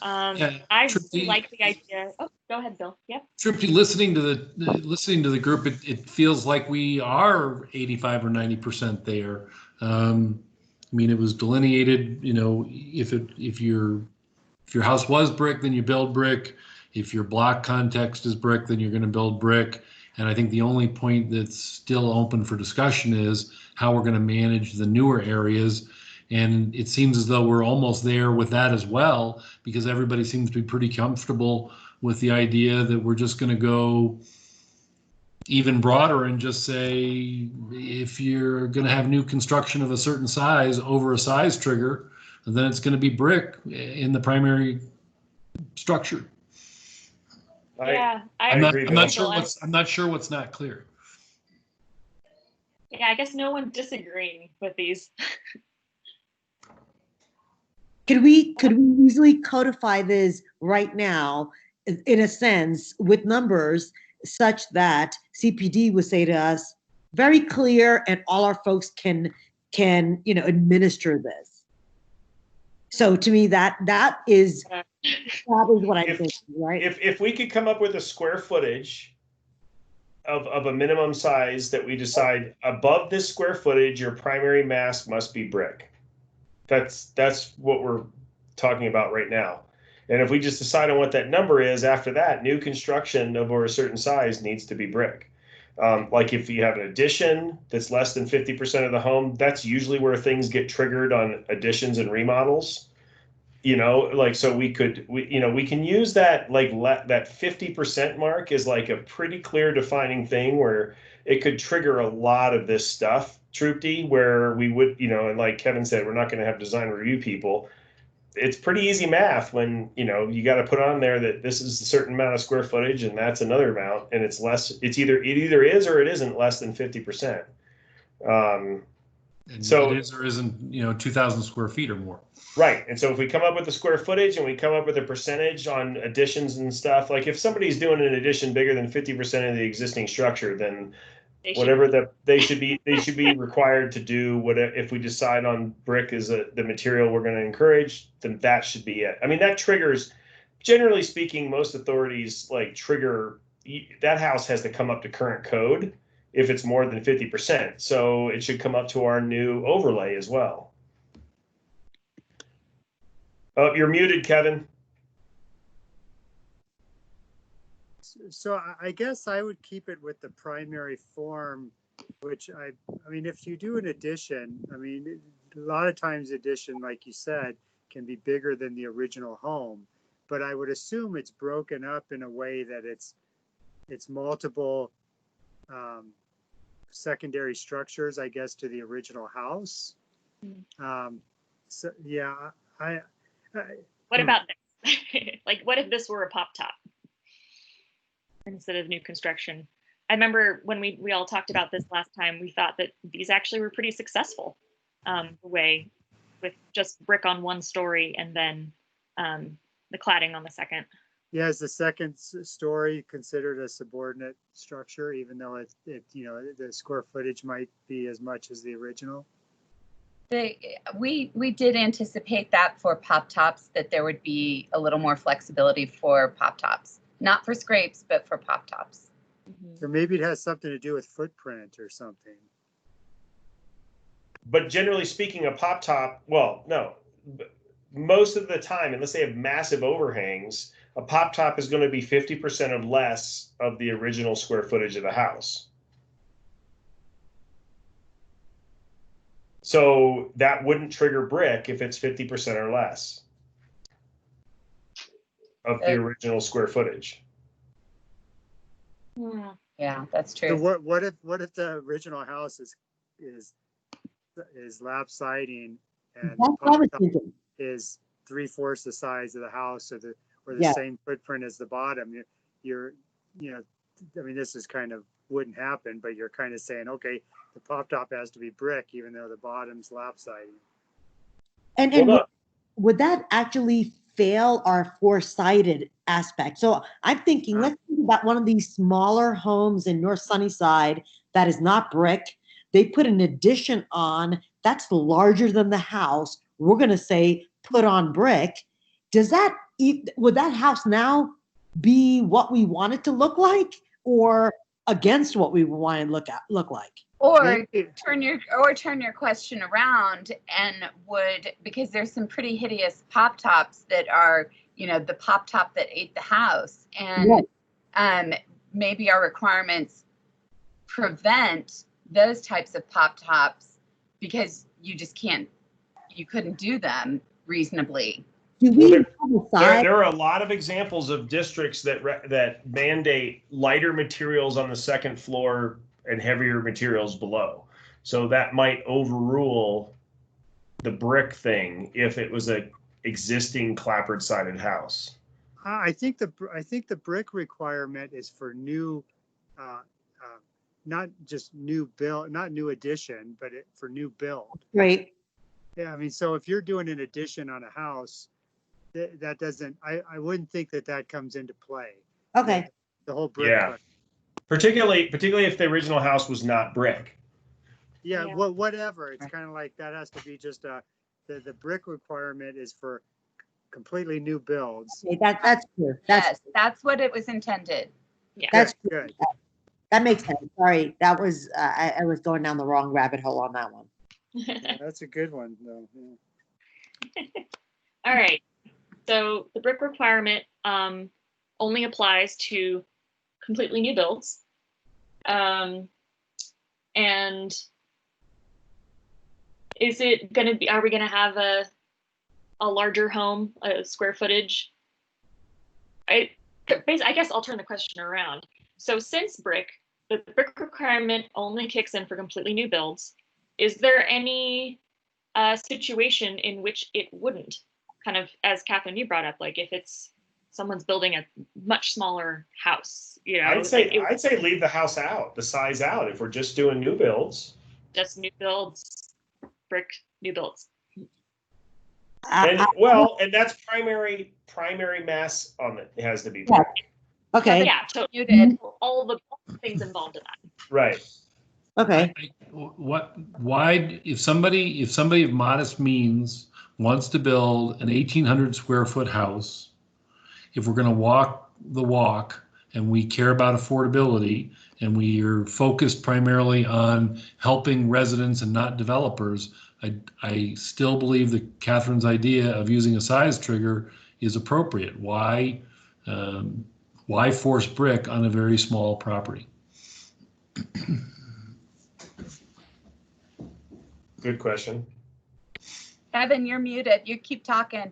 I really like the idea. Oh, go ahead, Bill. Yep. Tripty, listening to the group, it feels like we are 85 or 90% there. I mean, it was delineated. If your house was brick, then you build brick. If your block context is brick, then you're going to build brick. And I think the only point that's still open for discussion is how we're going to manage the newer areas. And it seems as though we're almost there with that as well, because everybody seems to be pretty comfortable with the idea that we're just going to go even broader and just say, if you're going to have new construction of a certain size over a size trigger, then it's going to be brick in the primary structure. I'm not sure what's not clear. Yeah, I guess no one's disagreeing with these. Could we easily codify this right now, in a sense, with numbers, such that CPD would say to us, very clear, and all our folks can administer this. So to me, that is what I think, right? If we could come up with a square footage of a minimum size that we decide above this square footage, your primary mass must be brick. That's what we're talking about right now. And if we just decide on what that number is, after that, new construction over a certain size needs to be brick. Like if you have an addition that's less than 50% of the home, that's usually where things get triggered on additions and remodels. So we can use that, that 50% mark is like a pretty clear defining thing where it could trigger a lot of this stuff, Trupti, where we would, and like Kevin said, we're not going to have design review people. It's pretty easy math when, you got to put on there that this is a certain amount of square footage and that's another amount, and it's less, it either is or it isn't less than 50%. And so it is or isn't, 2,000 square feet or more. Right. And so if we come up with the square footage and we come up with a percentage on additions and stuff, like if somebody's doing an addition bigger than 50% of the existing structure, then they should be required to do whatever. If we decide on brick as the material we're going to encourage, then that should be it. I mean, that triggers, generally speaking, most authorities trigger that house has to come up to current code if it's more than 50%. So it should come up to our new overlay as well. Oh, you're muted, Kevin. So I guess I would keep it with the primary form, which I mean, if you do an addition, I mean, a lot of times addition, like you said, can be bigger than the original home, but I would assume it's broken up in a way that it's multiple secondary structures, I guess, to the original house. So yeah, What about this? What if this were a pop top instead of new construction? I remember when we all talked about this last time, we thought that these actually were pretty successful, the way with just brick on one story and then the cladding on the second. Yeah, is the second story considered a subordinate structure, even though the square footage might be as much as the original? We did anticipate that for pop tops, that there would be a little more flexibility for pop tops, not for scrapes, but for pop tops. Or maybe it has something to do with footprint or something. But generally speaking, a pop top, well, no, most of the time, unless they have massive overhangs, a pop top is going to be 50% or less of the original square footage of the house. So that wouldn't trigger brick if it's 50% or less of the original square footage. Yeah, that's true. So what if the original house is lap siding and is 3/4 the size of the house or the same footprint as the bottom? I mean, this is wouldn't happen, but you're kind of saying, okay, the pop top has to be brick, even though the bottom's lap siding. And would that actually fail our four-sided aspect? So I'm thinking, let's think about one of these smaller homes in North Sunnyside that is not brick. They put an addition on that's larger than the house. We're going to say put on brick. Would that house now be what we want it to look like, or against what we want it to look like? Or turn your question around and because there's some pretty hideous pop tops that are, the pop top that ate the house, and maybe our requirements prevent those types of pop tops because you couldn't do them reasonably. There are a lot of examples of districts that mandate lighter materials on the second floor and heavier materials below. So that might overrule the brick thing if it was a existing clapboard sided house. I think the brick requirement is for new, not just new build, not new addition, but for new build. Right. Yeah, I mean, so if you're doing an addition on a house, that doesn't. I wouldn't think that comes into play. Okay. The whole brick. Yeah. particularly if the original house was not brick. Yeah, Yeah. whatever. It's kind of like that has to be just the brick requirement is for completely new builds. Okay, that's true. Yes, that's what it was intended. That's Good. that makes sense. Sorry, that was I was going down the wrong rabbit hole on that one. Yeah, that's a good one, though. Yeah. All right. So the brick requirement only applies to completely new builds. And is it going to be, are we going to have a larger home, a square footage? I guess I'll turn the question around. So since the brick requirement only kicks in for completely new builds, is there any situation in which it wouldn't? Kind of, as Catherine, you brought up, like if it's someone's building a much smaller house, you know, I'd say leave the house out, the size out, if we're just doing new builds. just new builds, brick new builds. And and that's primary mass on it has to be brick. Okay. Yeah, so Muted. all the things involved in that. Right. Okay. Why, if somebody of modest means wants to build an 1,800 square foot house, if we're going to walk the walk and we care about affordability and we are focused primarily on helping residents and not developers, I still believe that Catherine's idea of using a size trigger is appropriate. Why force brick on a very small property? Good question. Kevin, you're muted. You keep talking.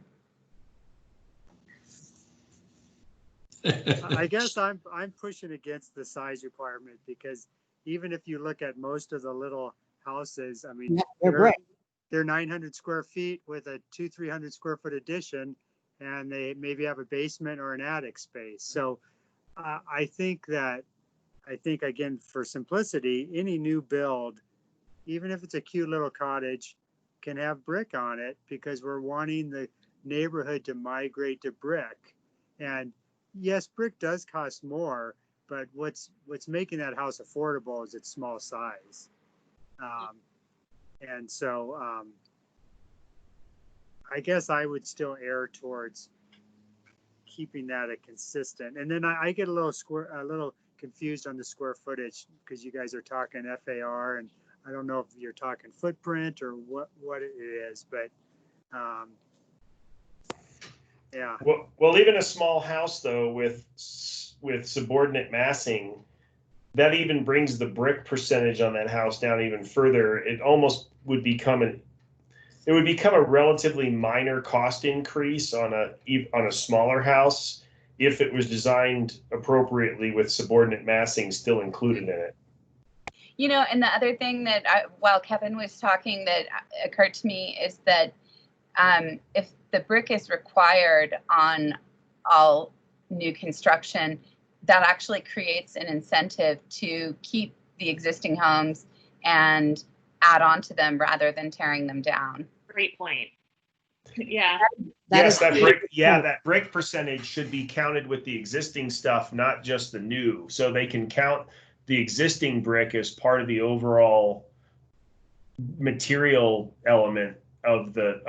I guess I'm pushing against the size requirement because even if you look at most of the little houses, I mean, They're brick. they're 900 square feet with a 300 square foot addition, and they maybe have a basement or an attic space. So I think again, for simplicity, any new build, even if it's a cute little cottage, can have brick on it because we're wanting the neighborhood to migrate to brick. And yes, brick does cost more, but what's making that house affordable is its small size. And so I guess I would still err towards keeping that a consistent. And then I get a little confused on the square footage because you guys are talking FAR, and I don't know if you're talking footprint or what it is, but yeah. Well, even a small house though with subordinate massing, that even brings the brick percentage on that house down even further. It almost would become a relatively minor cost increase on a smaller house if it was designed appropriately with subordinate massing still included in it. You know, and the other thing that while Kevin was talking that occurred to me is that if the brick is required on all new construction, that actually creates an incentive to keep the existing homes and add on to them rather than tearing them down. Great point. Yeah. That brick percentage should be counted with the existing stuff, not just the new. So they can count the existing brick as part of the overall material element of the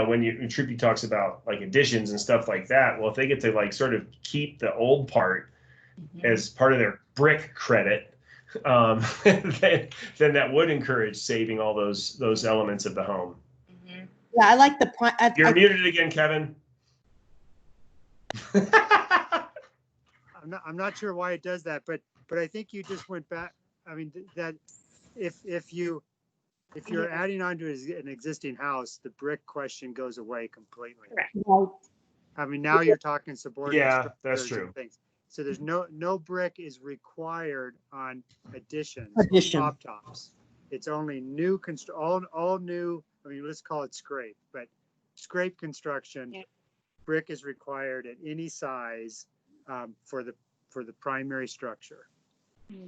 when Trippy talks about like additions and stuff like that. Well, if they get to like sort of keep the old part as part of their brick credit, then that would encourage saving all those elements of the home. Yeah, I like the You're muted again, Kevin. I'm not sure why it does that, but I think you just went back. I mean, that if you're adding on to an existing house, the brick question goes away completely. Correct. I mean, now you're talking subordinate. Yeah, that's true. Things. So there's no brick is required on additions, top tops. It's only new all new. I mean, let's call it scrape, but scrape construction, brick is required at any size for the primary structure.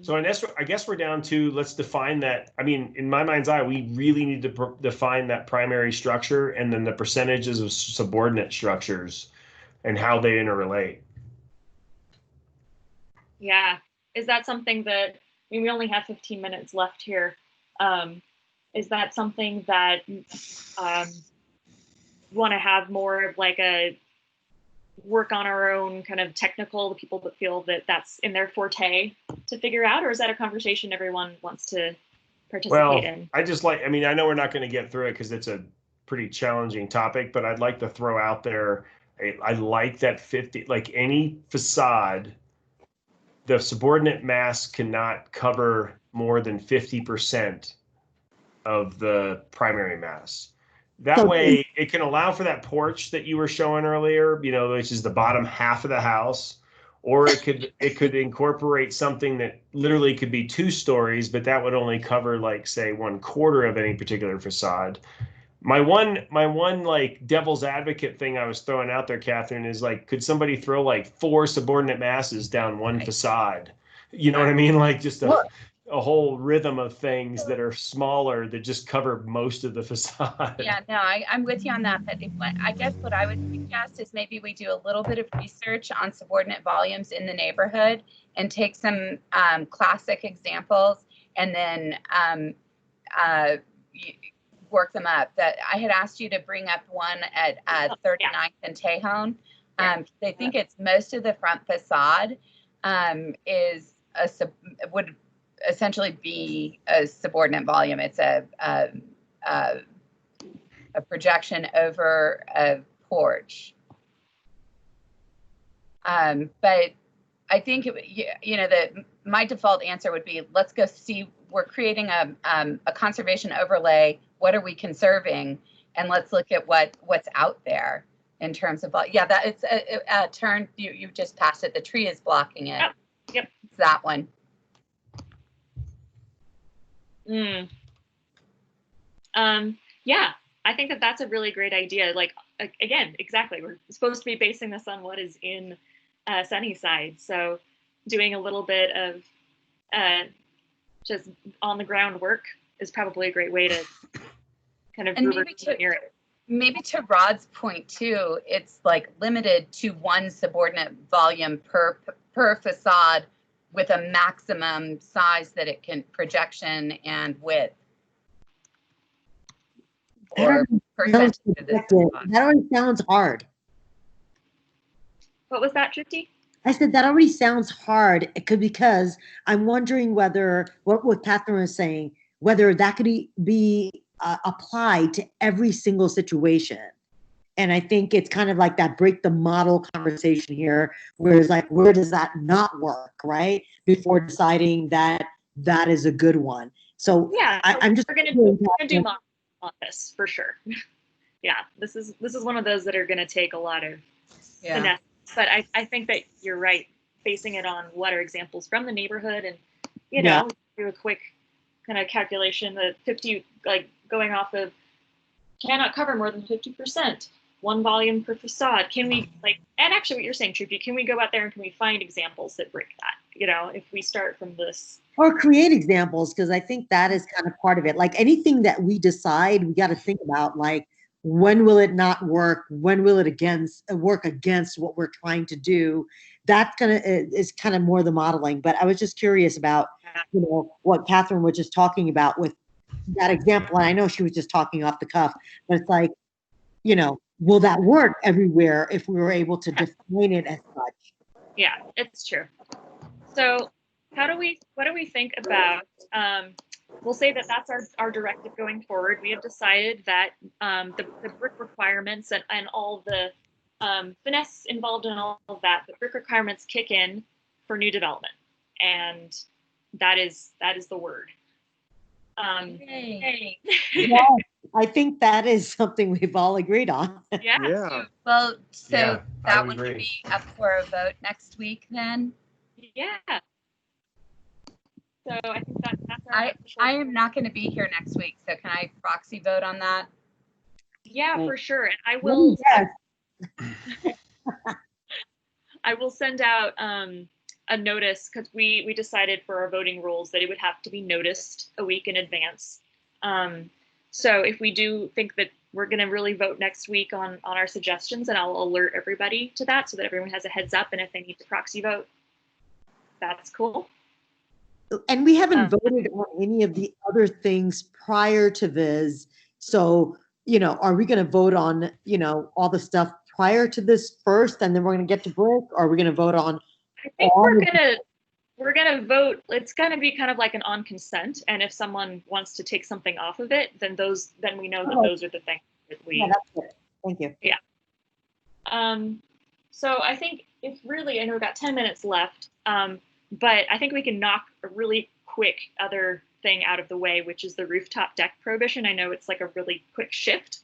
So I guess we're down to, let's define that. I mean, in my mind's eye, we really need to define that primary structure and then the percentages of subordinate structures and how they interrelate. Yeah. is that something that, I mean, we only have 15 minutes left here. Is that something that want to have more of like a work on our own kind of technical, the people that feel that that's in their forte to figure out, or is that a conversation everyone wants to participate in? I mean, I know we're not going to get through it because it's a pretty challenging topic, but I'd like to throw out there, I like that 50, like any facade, the subordinate mass cannot cover more than 50% of the primary mass. That way it can allow for that porch that you were showing earlier, you know, which is the bottom half of the house, or it could incorporate something that literally could be 2 stories, but that would only cover like say 1/4 of any particular facade. My one like devil's advocate thing I was throwing out there, Catherine, is like, could somebody throw like 4 subordinate masses down one facade? You know what I mean? Like just a whole rhythm of things that are smaller that just cover most of the facade. Yeah, no, I'm with you on that. But I guess what I would suggest is maybe we do a little bit of research on subordinate volumes in the neighborhood and take some classic examples and then work them up. That I had asked you to bring up one at 39th and Tejon. I think it's most of the front facade would essentially be a subordinate volume. It's a projection over a porch. But I think my default answer would be, let's go see. We're creating a conservation overlay. What are we conserving? And let's look at what's out there in terms of that. It's a turn. You just passed it. The tree is blocking it. Yep. It's that one. Yeah, I think that's a really great idea. Like, again, exactly. We're supposed to be basing this on what is in Sunnyside. So doing a little bit of just on the ground work is probably a great way to kind of maybe to Rod's point too, it's like limited to 1 subordinate volume per facade with a maximum size that it can projection and width. Or percentage of this. That already sounds hard. What was that, Tripti? I said that already sounds hard. Because I'm wondering whether what Catherine was saying, whether that could be applied to every single situation. And I think it's kind of like that break the model conversation here, where it's like, where does that not work, right? Before deciding that is a good one. So yeah, I'm just we're gonna do model on this for sure. Yeah, this is one of those that are gonna take a lot of finesse. But I think that you're right, basing it on what are examples from the neighborhood, and do a quick kind of calculation that 50, like going off of cannot cover more than 50%. 1 volume per facade. Can we and actually what you're saying, Tripti, can we go out there and can we find examples that break that? If we start from this. Or create examples, because I think that is kind of part of it. Like anything that we decide, we got to think about, like, when will it not work? When will it work against what we're trying to do? That's is kind of more the modeling. But I was just curious about, what Catherine was just talking about with that example. And I know she was just talking off the cuff, but it's like, will that work everywhere if we were able to define it as such? Yeah, it's true. So what do we think about, we'll say that that's our directive going forward. We have decided that the brick requirements and all the finesse involved in all of that, the brick requirements kick in for new development. And that is the word. Yeah, I think that is something we've all agreed on. Yeah. Well, so that one would be up for a vote next week then? Yeah. So I think that's I am not going to be here next week, so can I proxy vote on that? Yeah, for sure. And I will. I will send out a notice, because we decided for our voting rules that it would have to be noticed a week in advance. So if we do think that we're going to really vote next week on our suggestions, and I'll alert everybody to that so that everyone has a heads up, and if they need to proxy vote, that's cool. And we haven't Um, voted on any of the other things prior to this. So, are we going to vote on, all the stuff prior to this first, and then we're going to get to brick? Or are we going to vote on I think all we're gonna vote. It's gonna be kind of like an on consent, and if someone wants to take something off of it, then we know that those are the things that we. Yeah, that's it. Thank you. So I think it's really, I know we've got 10 minutes left, but I think we can knock a really quick other thing out of the way, which is the rooftop deck prohibition. I know it's like a really quick shift,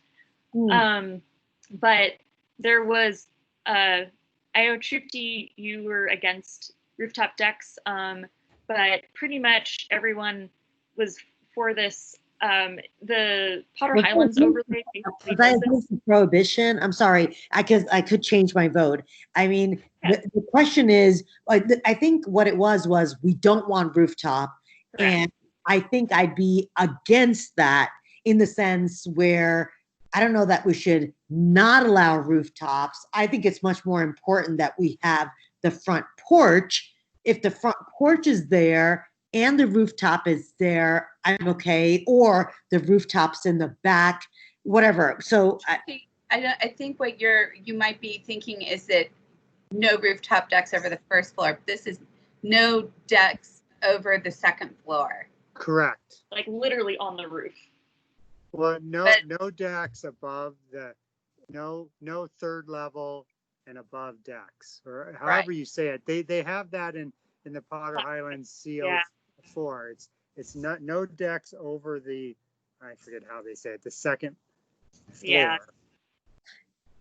but there was, I know Trupti, you were against rooftop decks, but pretty much everyone was for this. The Potter Highlands overlay. Was I against the prohibition? I'm sorry, I could change my vote. I mean, the question is, I think what it was we don't want rooftop, and I think I'd be against that in the sense where I don't know that we should not allow rooftops. I think it's much more important that we have the front porch. If the front porch is there and the rooftop is there, I'm okay, or the rooftops in the back, whatever. So I think what you might be thinking is that no rooftop decks over the first floor. This is no decks over the second floor. Correct. Like literally on the roof. Well, no decks above no third level and above decks, or however you say it. They have that in the Potter Highlands CO4. It's not no decks over the, I forget how they say it, the second floor. Yeah.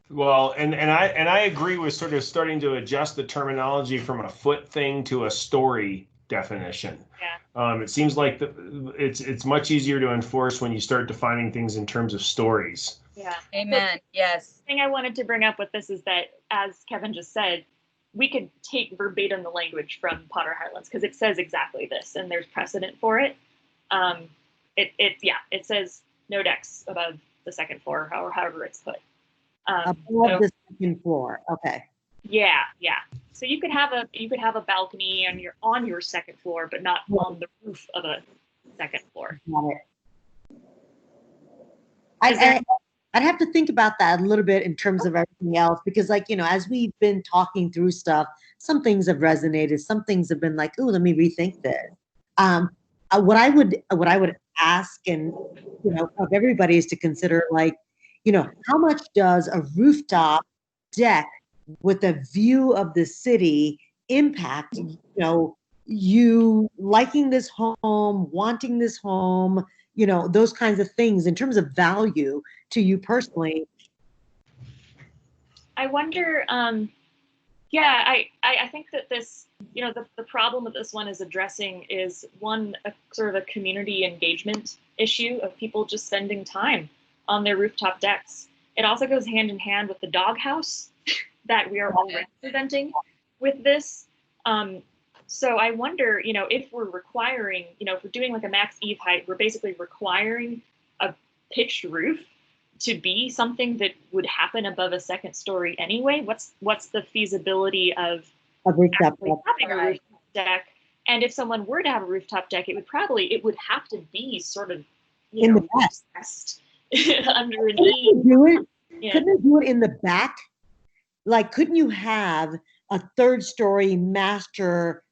Well, and I agree with sort of starting to adjust the terminology from a foot thing to a story definition. Yeah. It seems like it's much easier to enforce when you start defining things in terms of stories. Yeah. Amen. Yes. The thing I wanted to bring up with this is that, as Kevin just said, we could take verbatim the language from Potter Highlands because it says exactly this, and there's precedent for it. It says no decks above the second floor, or however it's put. Above the second floor. Okay. Yeah. So you could have a balcony on your second floor, but not on the roof of a second floor. Got it. I'd have to think about that a little bit in terms of everything else, because as we've been talking through stuff, some things have resonated, some things have been like, ooh, let me rethink this. What I would ask and of everybody is to consider, how much does a rooftop deck with a view of the city impact, you liking this home, wanting this home, those kinds of things in terms of value to you personally? I wonder, I think that this, the problem that this one is addressing is sort of a community engagement issue of people just spending time on their rooftop decks. It also goes hand in hand with the doghouse that we are already preventing with this. So I wonder, if we're requiring, if we're doing like a max eave height, we're basically requiring a pitched roof to be something that would happen above a second story anyway. What's the feasibility of actually having a rooftop deck? And if someone were to have a rooftop deck, it would have to be sort of, in the recessed underneath. Couldn't you do it in the back? Like, couldn't you have a third story master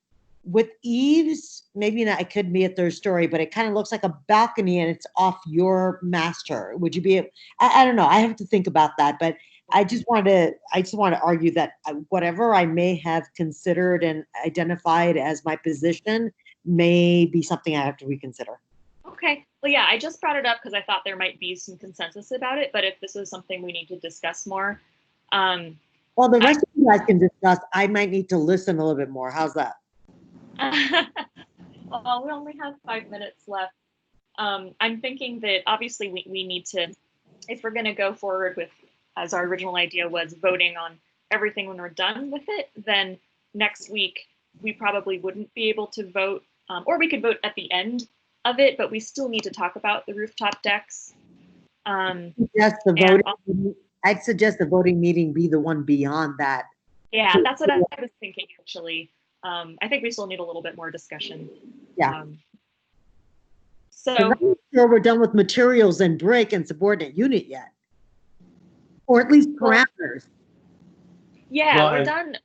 with eaves? Maybe not, it could be a third story, but it kind of looks like a balcony and it's off your master. Would you be, I don't know. I have to think about that, but I just want to argue that whatever I may have considered and identified as my position may be something I have to reconsider. Okay. Well, yeah, I just brought it up because I thought there might be some consensus about it, but if this is something we need to discuss more. Well, the rest of you guys can discuss. I might need to listen a little bit more. How's that? Well, we only have 5 minutes left. I'm thinking that obviously we need to, if we're going to go forward with, as our original idea was, voting on everything when we're done with it, then next week we probably wouldn't be able to vote, or we could vote at the end of it, but we still need to talk about the rooftop decks. I'd suggest the voting meeting be the one beyond that. Yeah, that's what I was thinking, actually. I think we still need a little bit more discussion. Yeah. So I'm not sure we're done with materials and brick and subordinate unit yet, or at least parameters. yeah, Well, we're done.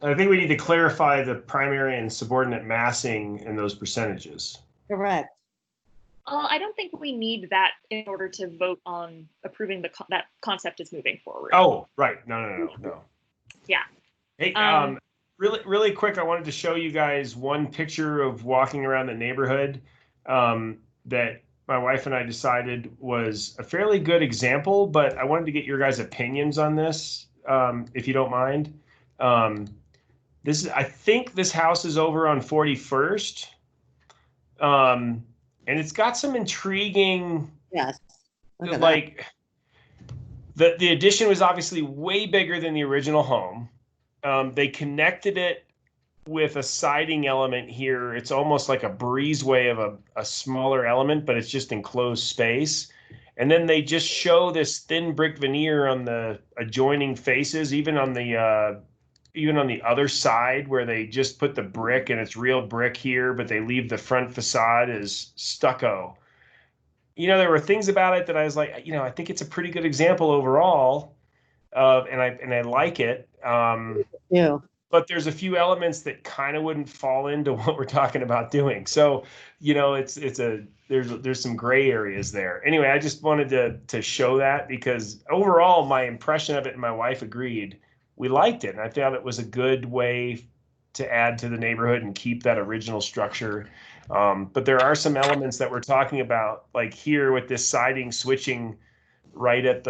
I think we need to clarify the primary and subordinate massing in those percentages. Correct. I don't think we need that in order to vote on approving that concept is moving forward. Oh, right. No. Yeah. Hey, really quick, I wanted to show you guys one picture of walking around the neighborhood that my wife and I decided was a fairly good example, but I wanted to get your guys' opinions on this, if you don't mind. I think this house is over on 41st. And it's got some intriguing, Yes. like the addition was obviously way bigger than the original home. They connected it with a siding element here. It's almost like a breezeway of a smaller element, but it's just enclosed space. And then they just show this thin brick veneer on the adjoining faces, even on the other side where they just put the brick and it's real brick here, but they leave the front facade as stucco. There were things about it that I was like, I think it's a pretty good example overall, and I like it. Yeah. But there's a few elements that kind of wouldn't fall into what we're talking about doing. So, there's some gray areas there. Anyway, I just wanted to show that because overall my impression of it, and my wife agreed, we liked it. And I thought it was a good way to add to the neighborhood and keep that original structure. But there are some elements that we're talking about, like here with this siding switching right at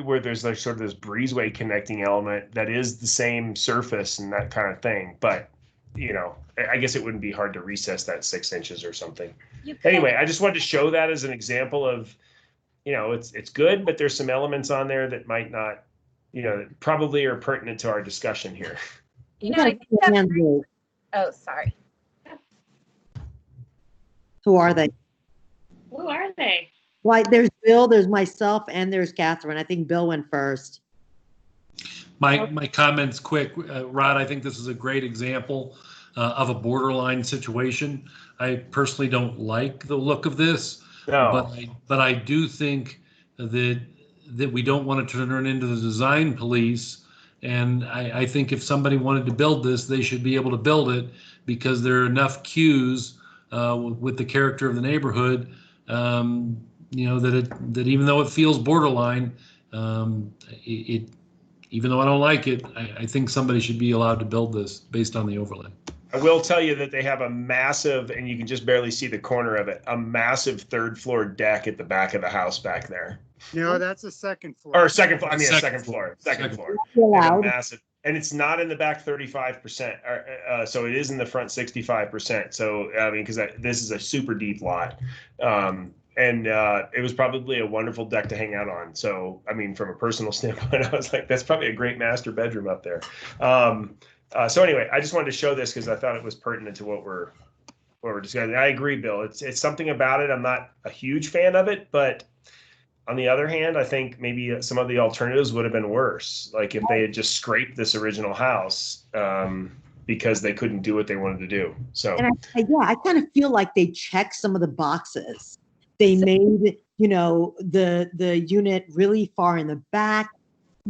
where there's like sort of this breezeway connecting element that is the same surface and that kind of thing. But, I guess it wouldn't be hard to recess that 6 inches or something. Anyway, I just wanted to show that as an example of, it's good, but there's some elements on there that might not, probably are pertinent to our discussion here. I think that's oh, sorry. Who are they? Who are they? Well, there's Bill, there's myself, and there's Catherine. I think Bill went first. My comments quick, Rod, I think this is a great example of a borderline situation. I personally don't like the look of this, but I do think that we don't want to turn it into the design police. And I think if somebody wanted to build this, they should be able to build it because there are enough cues with the character of the neighborhood, that even though it feels borderline, even though I don't like it, I think somebody should be allowed to build this based on the overlay. I will tell you that they have a massive, and you can just barely see the corner of it, a massive 3rd floor deck at the back of the house back there. No, that's a second floor. Or second floor. I mean, second floor. Second floor. Massive. And it's not in the back 35%. So it is in the front 65%. So, because this is a super deep lot. And it was probably a wonderful deck to hang out on. So, from a personal standpoint, I was like, that's probably a great master bedroom up there. So anyway, I just wanted to show this because I thought it was pertinent to what we're discussing. I agree, Bill. It's something about it. I'm not a huge fan of it, but on the other hand, I think maybe some of the alternatives would have been worse. Like if they had just scraped this original house because they couldn't do what they wanted to do. So and I kind of feel like they checked some of the boxes. They made, the unit really far in the back.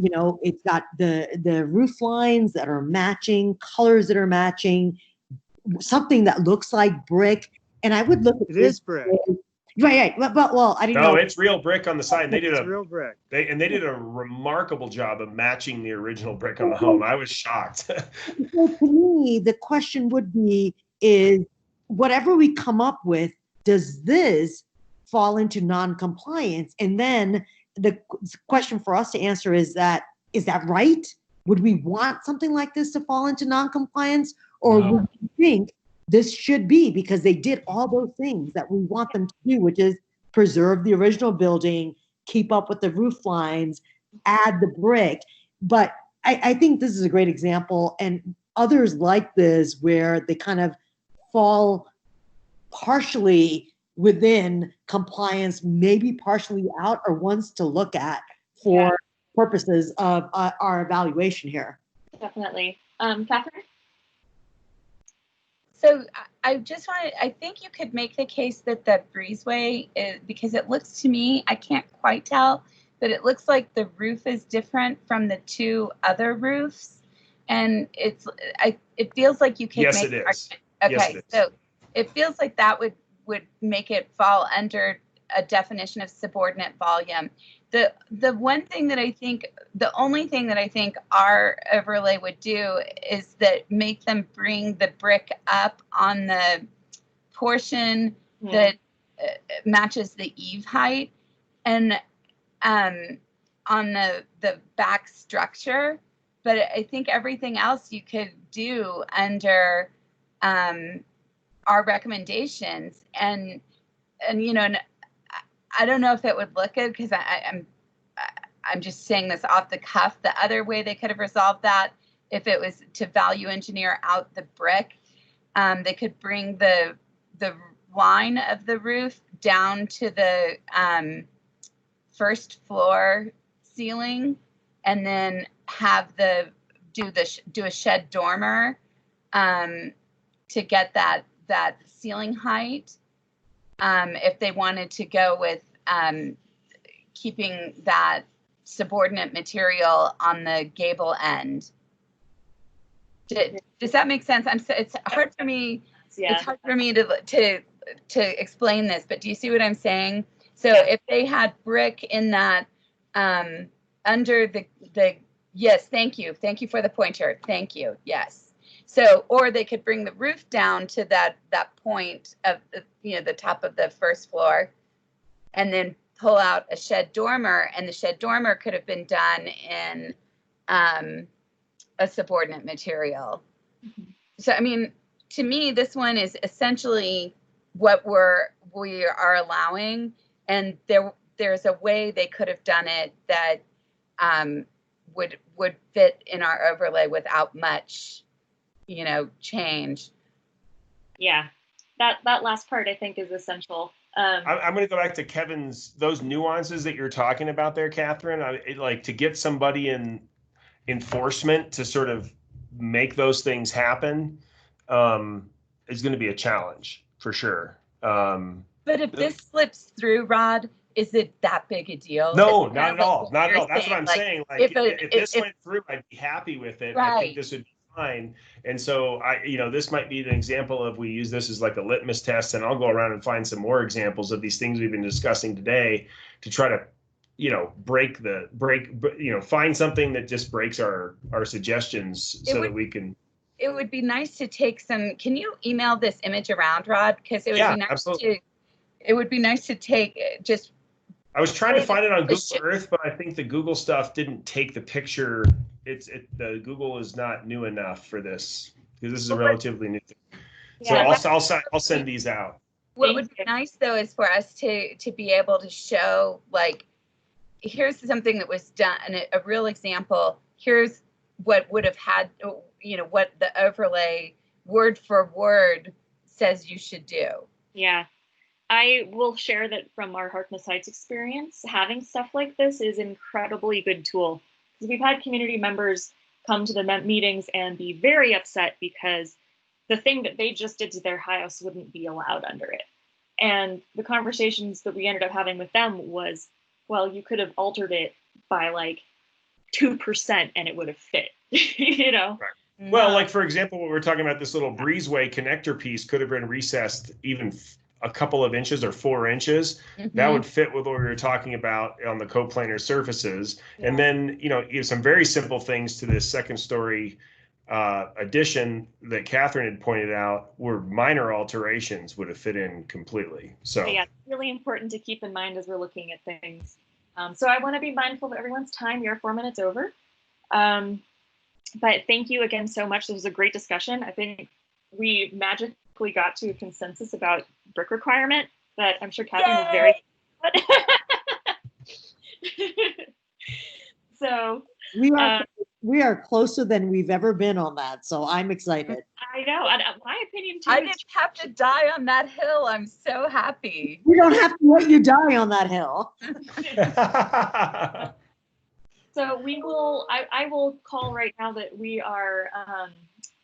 It's got the roof lines that are matching, colors that are matching, something that looks like brick. And I would look at it is brick. Right. Well, I didn't know. No, it's real brick on the side. They did real brick. They did a remarkable job of matching the original brick on the home. I was shocked. So to me, the question would be: is whatever we come up with, does this fall into non-compliance? And then the question for us to answer is that right? Would we want something like this to fall into non-compliance, or would we think this should be, because they did all those things that we want them to do, which is preserve the original building, keep up with the roof lines, add the brick. But I think this is a great example, and others like this where they kind of fall partially within compliance, maybe partially out, or ones to look at for purposes of our evaluation here. Definitely. Catherine? So I just wanted, I think you could make the case that the breezeway is, because it looks to me, I can't quite tell, but it looks like the roof is different from the two other roofs. And it feels like you could Yes, make it is. Okay, Yes, it is. so it feels like that would make it fall under a definition of subordinate volume. The one thing that I think, the only thing that I think our overlay would do is that make them bring the brick up on the portion that matches the eave height, and on the back structure. But I think everything else you could do under our recommendations, and you know, and I don't know if it would look good because I'm just saying this off the cuff. The other way they could have resolved that, if it was to value engineer out the brick, they could bring the line of the roof down to the first floor ceiling, and then have do a shed dormer to get that ceiling height. If they wanted to go with keeping that subordinate material on the gable end. Does that make sense? It's hard for me. Yeah. It's hard for me to explain this, but do you see what I'm saying? So if they had brick in that under the yes, thank you for the pointer. Thank you. Yes. So, or they could bring the roof down to that point of the top of the first floor, and then pull out a shed dormer, and the shed dormer could have been done in a subordinate material. Mm-hmm. So, I mean, to me, this one is essentially what we are allowing, and there's a way they could have done it that would fit in our overlay without much change. Yeah, that last part I think is essential. I'm going to go back to Kevin's, those nuances that you're talking about there, Catherine. Like to get somebody in enforcement to sort of make those things happen is going to be a challenge for sure. But if this slips through, Rod, is it that big a deal? No, not at all. Not at all. That's saying. what I'm saying. Like if this went through, I'd be happy with it. Right. I think this would be fine. And so this might be an example of, we use this as like a litmus test, and I'll go around and find some more examples of these things we've been discussing today to try to, find something that just breaks our suggestions so that we can. It would be nice to take some. Can you email this image around, Rod? Because it would be nice absolutely. It would be nice to take just. I was trying to find it on Google Earth, but I think the Google stuff didn't take the picture. The Google is not new enough for this, because this is a relatively new thing. Yeah, so I'll send these out. What would be nice though is for us to be able to show, like, here's something that was done, a real example. Here's what would have had, what the overlay word for word says you should do. Yeah. I will share that from our Harkness Heights experience, having stuff like this is an incredibly good tool. Because we've had community members come to the meetings and be very upset because the thing that they just did to their house wouldn't be allowed under it. And the conversations that we ended up having with them was, well, you could have altered it by like 2% and it would have fit, Right. Well, like for example, what we're talking about, this little breezeway connector piece could have been recessed even a couple of inches or 4 inches. Mm-hmm. That would fit with what we were talking about on the coplanar surfaces. Yeah. And then, some very simple things to this second story addition that Catherine had pointed out were minor alterations would have fit in completely. So yeah, it's really important to keep in mind as we're looking at things. So I want to be mindful of everyone's time. You're 4 minutes over. But thank you again so much. This was a great discussion. I think we magically got to a consensus about brick requirement that I'm sure Catherine is very So we are closer than we've ever been on that, so I'm excited. I know. My opinion too. I didn't have to die on that hill. I'm so happy. We don't have to let you die on that hill. So we will. I will call right now that we are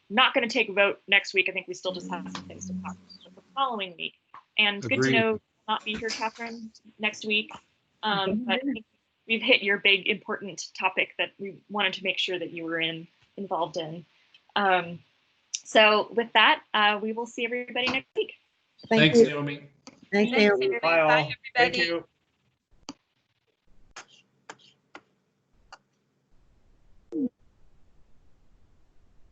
not going to take a vote next week. I think we still just have some things to talk about the following week. And good to Agreed. know not be here, Catherine, next week. But I think we've hit your big important topic that we wanted to make sure that you were involved in. So with that, we will see everybody next week. Thanks, you. Naomi. Thanks, Thanks, Naomi. Naomi. Bye all. Bye, Thank everybody. you.